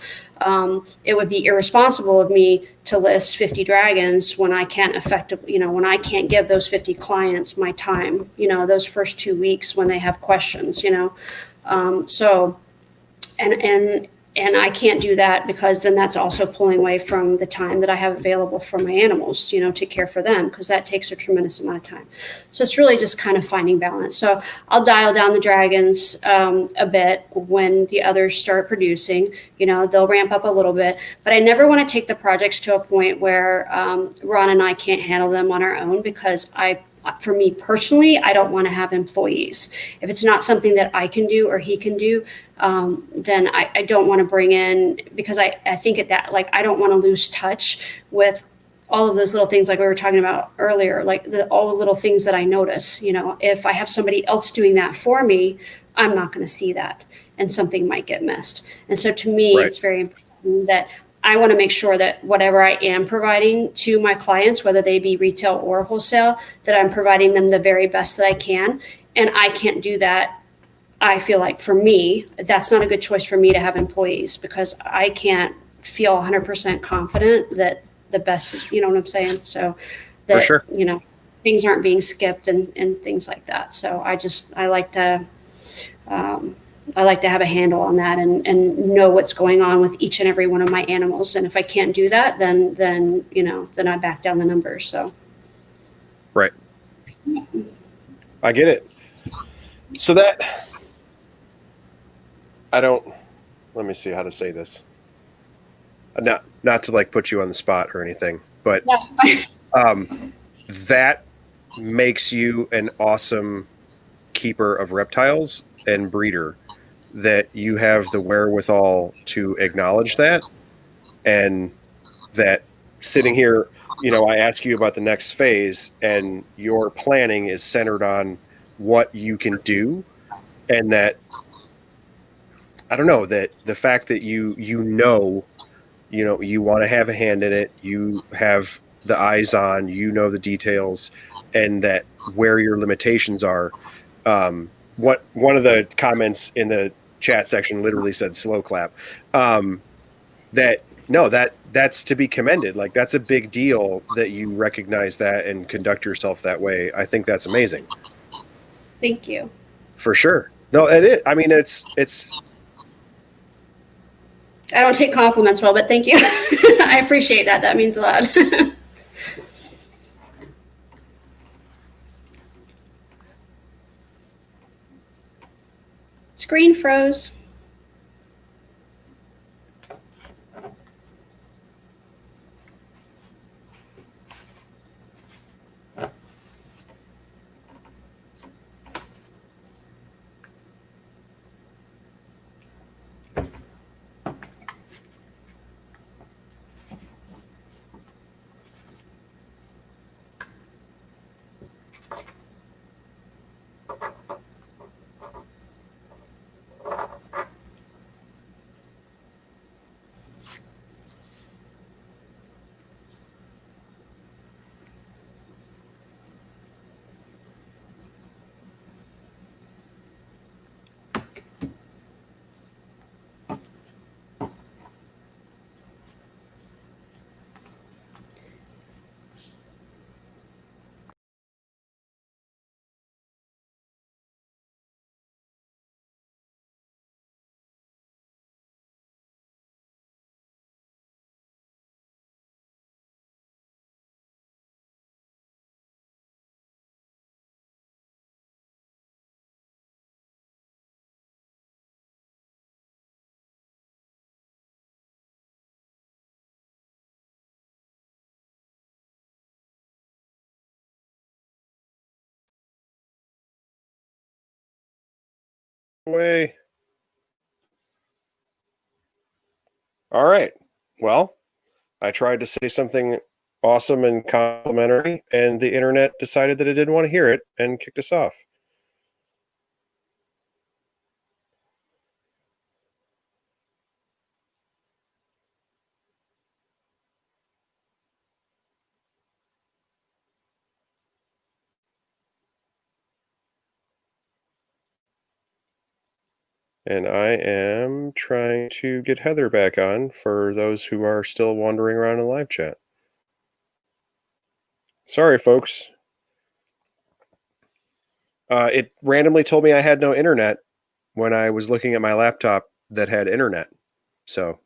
[SPEAKER 2] It would be irresponsible of me to list 50 dragons when I can't effectively, when I can't give those 50 clients my time, those first 2 weeks when they have questions, so, and I can't do that because then that's also pulling away from the time that I have available for my animals, to care for them, because that takes a tremendous amount of time. So it's really just kind of finding balance. So I'll dial down the dragons a bit when the others start producing. They'll ramp up a little bit, but I never want to take the projects to a point where Ron and I can't handle them on our own, because for me personally, I don't want to have employees. If it's not something that I can do or he can do, then I don't want to bring in, because I think I don't want to lose touch with all of those little things like we were talking about earlier, like all the little things that I notice. If I have somebody else doing that for me, I'm not going to see that, and something might get missed. And so to me, It's very important that I want to make sure that whatever I am providing to my clients, whether they be retail or wholesale, that I'm providing them the very best that I can. And I can't do that. I feel like for me, that's not a good choice for me to have employees, because I can't feel 100% confident that the best, you know what I'm saying? So that,
[SPEAKER 1] For sure.
[SPEAKER 2] Things aren't being skipped and things like that. So I like to have a handle on that and know what's going on with each and every one of my animals. And if I can't do that, then I back down the numbers. So.
[SPEAKER 1] Right. I get it. So let me see how to say this. Not to put you on the spot or anything, but that makes you an awesome keeper of reptiles and breeder, that you have the wherewithal to acknowledge that, and that sitting here, I ask you about the next phase, and your planning is centered on what you can do, and that, I don't know, that the fact that you want to have a hand in it, you have the eyes on, the details, and that where your limitations are. What one of the comments in the chat section literally said slow clap. That's to be commended. Like, that's a big deal that you recognize that and conduct yourself that way. I think that's amazing.
[SPEAKER 2] Thank you.
[SPEAKER 1] For sure. No, it is. I mean, it's
[SPEAKER 2] I don't take compliments well, but thank you. I appreciate that. That means a lot. Screen froze.
[SPEAKER 1] way. All right. Well, I tried to say something awesome and complimentary, and the internet decided that it didn't want to hear it and kicked us off. And I am trying to get Heather back on for those who are still wandering around in live chat. Sorry, folks. It randomly told me I had no internet when I was looking at my laptop that had internet. So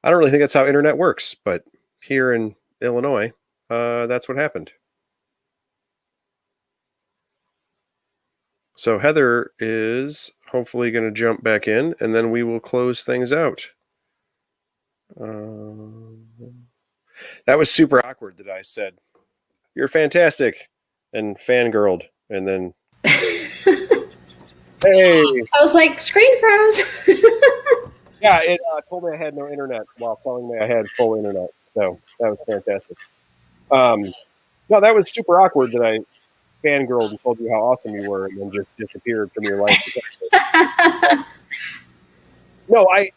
[SPEAKER 1] I don't really think that's how internet works, but here in Illinois, that's what happened. So Heather is hopefully going to jump back in, and then we will close things out. That was super awkward that I said, "You're fantastic," and fangirled, and then, hey!
[SPEAKER 2] I was like, screen froze.
[SPEAKER 1] Yeah, it told me I had no internet while telling me I had full internet. So that was fantastic. No, that was super awkward that I fangirled and told you how awesome you were and then just disappeared from your life. No, I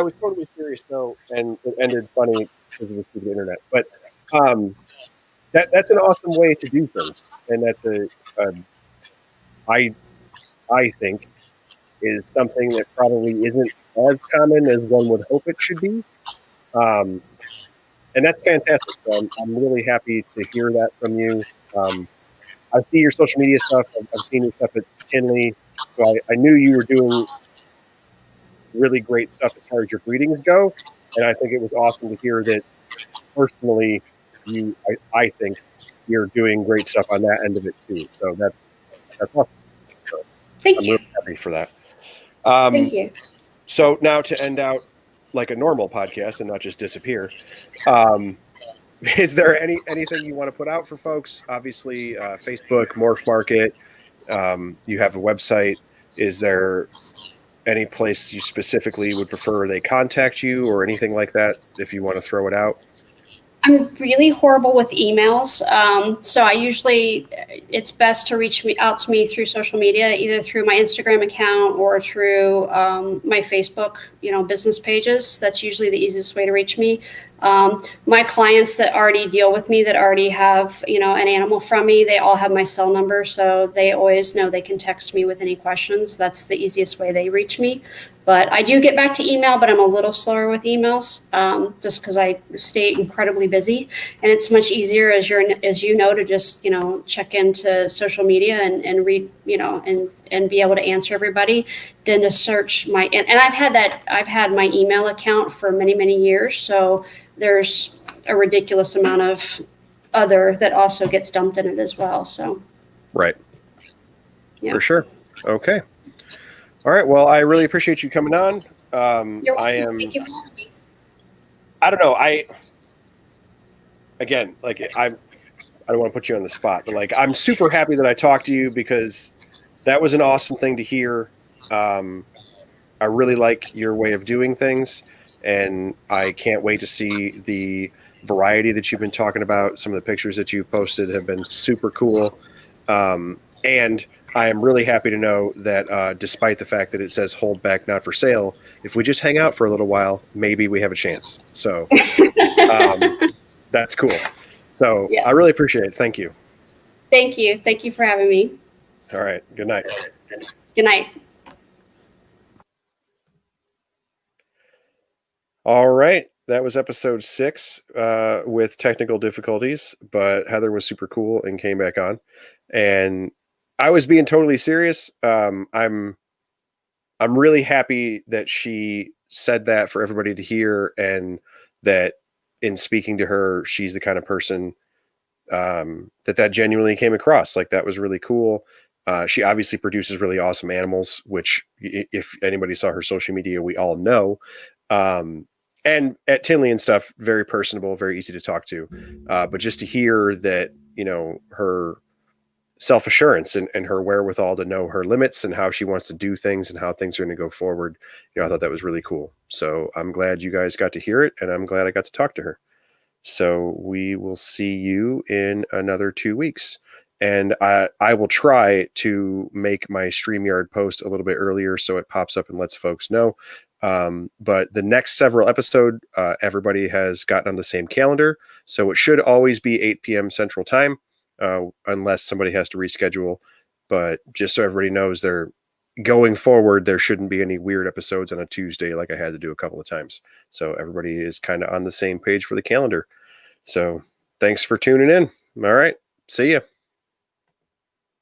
[SPEAKER 1] was totally serious though, and it ended funny because of the stupid internet. But that's an awesome way to do things, and that's I think is something that probably isn't as common as one would hope it should be. And that's fantastic. So I'm really happy to hear that from you. I see your social media stuff. I've seen your stuff at Tinley. So I knew you were doing really great stuff as far as your breedings go. And I think it was awesome to hear that personally, I think you're doing great stuff on that end of it too. So that's awesome. So
[SPEAKER 2] Thank you.
[SPEAKER 1] Really happy for that.
[SPEAKER 2] Thank you.
[SPEAKER 1] So now to end out like a normal podcast and not just disappear, is there anything you want to put out for folks? Obviously, Facebook, Morph Market, you have a website. Is there any place you specifically would prefer they contact you or anything like that if you want to throw it out?
[SPEAKER 2] I'm really horrible with emails. So it's best to reach out to me through social media, either through my Instagram account or through my Facebook, business pages. That's usually the easiest way to reach me. My clients that already deal with me, that already have, an animal from me, they all have my cell number. So they always know they can text me with any questions. That's the easiest way they reach me. But I do get back to email, but I'm a little slower with emails just because I stay incredibly busy. And it's much easier, as you know, to just, check into social media and read, and be able to answer everybody than to search and I've had my email account for many, many years. So there's a ridiculous amount of other that also gets dumped in it as well. So.
[SPEAKER 1] Right.
[SPEAKER 2] Yeah.
[SPEAKER 1] For sure. Okay. All right. Well, I really appreciate you coming on.
[SPEAKER 2] You're welcome. Thank you for having me.
[SPEAKER 1] I don't know. I don't want to put you on the spot, but I'm super happy that I talked to you because that was an awesome thing to hear. I really like your way of doing things, and I can't wait to see the variety that you've been talking about. Some of the pictures that you've posted have been super cool. And I am really happy to know that despite the fact that it says hold back, not for sale, if we just hang out for a little while, maybe we have a chance. So that's cool. So yes. I really appreciate it. Thank you.
[SPEAKER 2] Thank you. Thank you for having me.
[SPEAKER 1] All right. Good night.
[SPEAKER 2] Good night.
[SPEAKER 1] All right. That was episode 6 with technical difficulties, but Heather was super cool and came back on. And I was being totally serious. I'm really happy that she said that for everybody to hear, and that in speaking to her, she's the kind of person that genuinely came across. Like, that was really cool. She obviously produces really awesome animals, which if anybody saw her social media, we all know. And at Tinley and stuff, very personable, very easy to talk to. But just to hear that, her self-assurance and her wherewithal to know her limits and how she wants to do things and how things are going to go forward, I thought that was really cool. So I'm glad you guys got to hear it, and I'm glad I got to talk to her. So we will see you in another 2 weeks. And I will try to make my StreamYard post a little bit earlier so it pops up and lets folks know. But the next several episodes, everybody has gotten on the same calendar. So it should always be 8 p.m. Central Time, unless somebody has to reschedule. But just so everybody knows, they're going forward, there shouldn't be any weird episodes on a Tuesday like I had to do a couple of times. So everybody is kind of on the same page for the calendar. So thanks for tuning in. All right. See ya.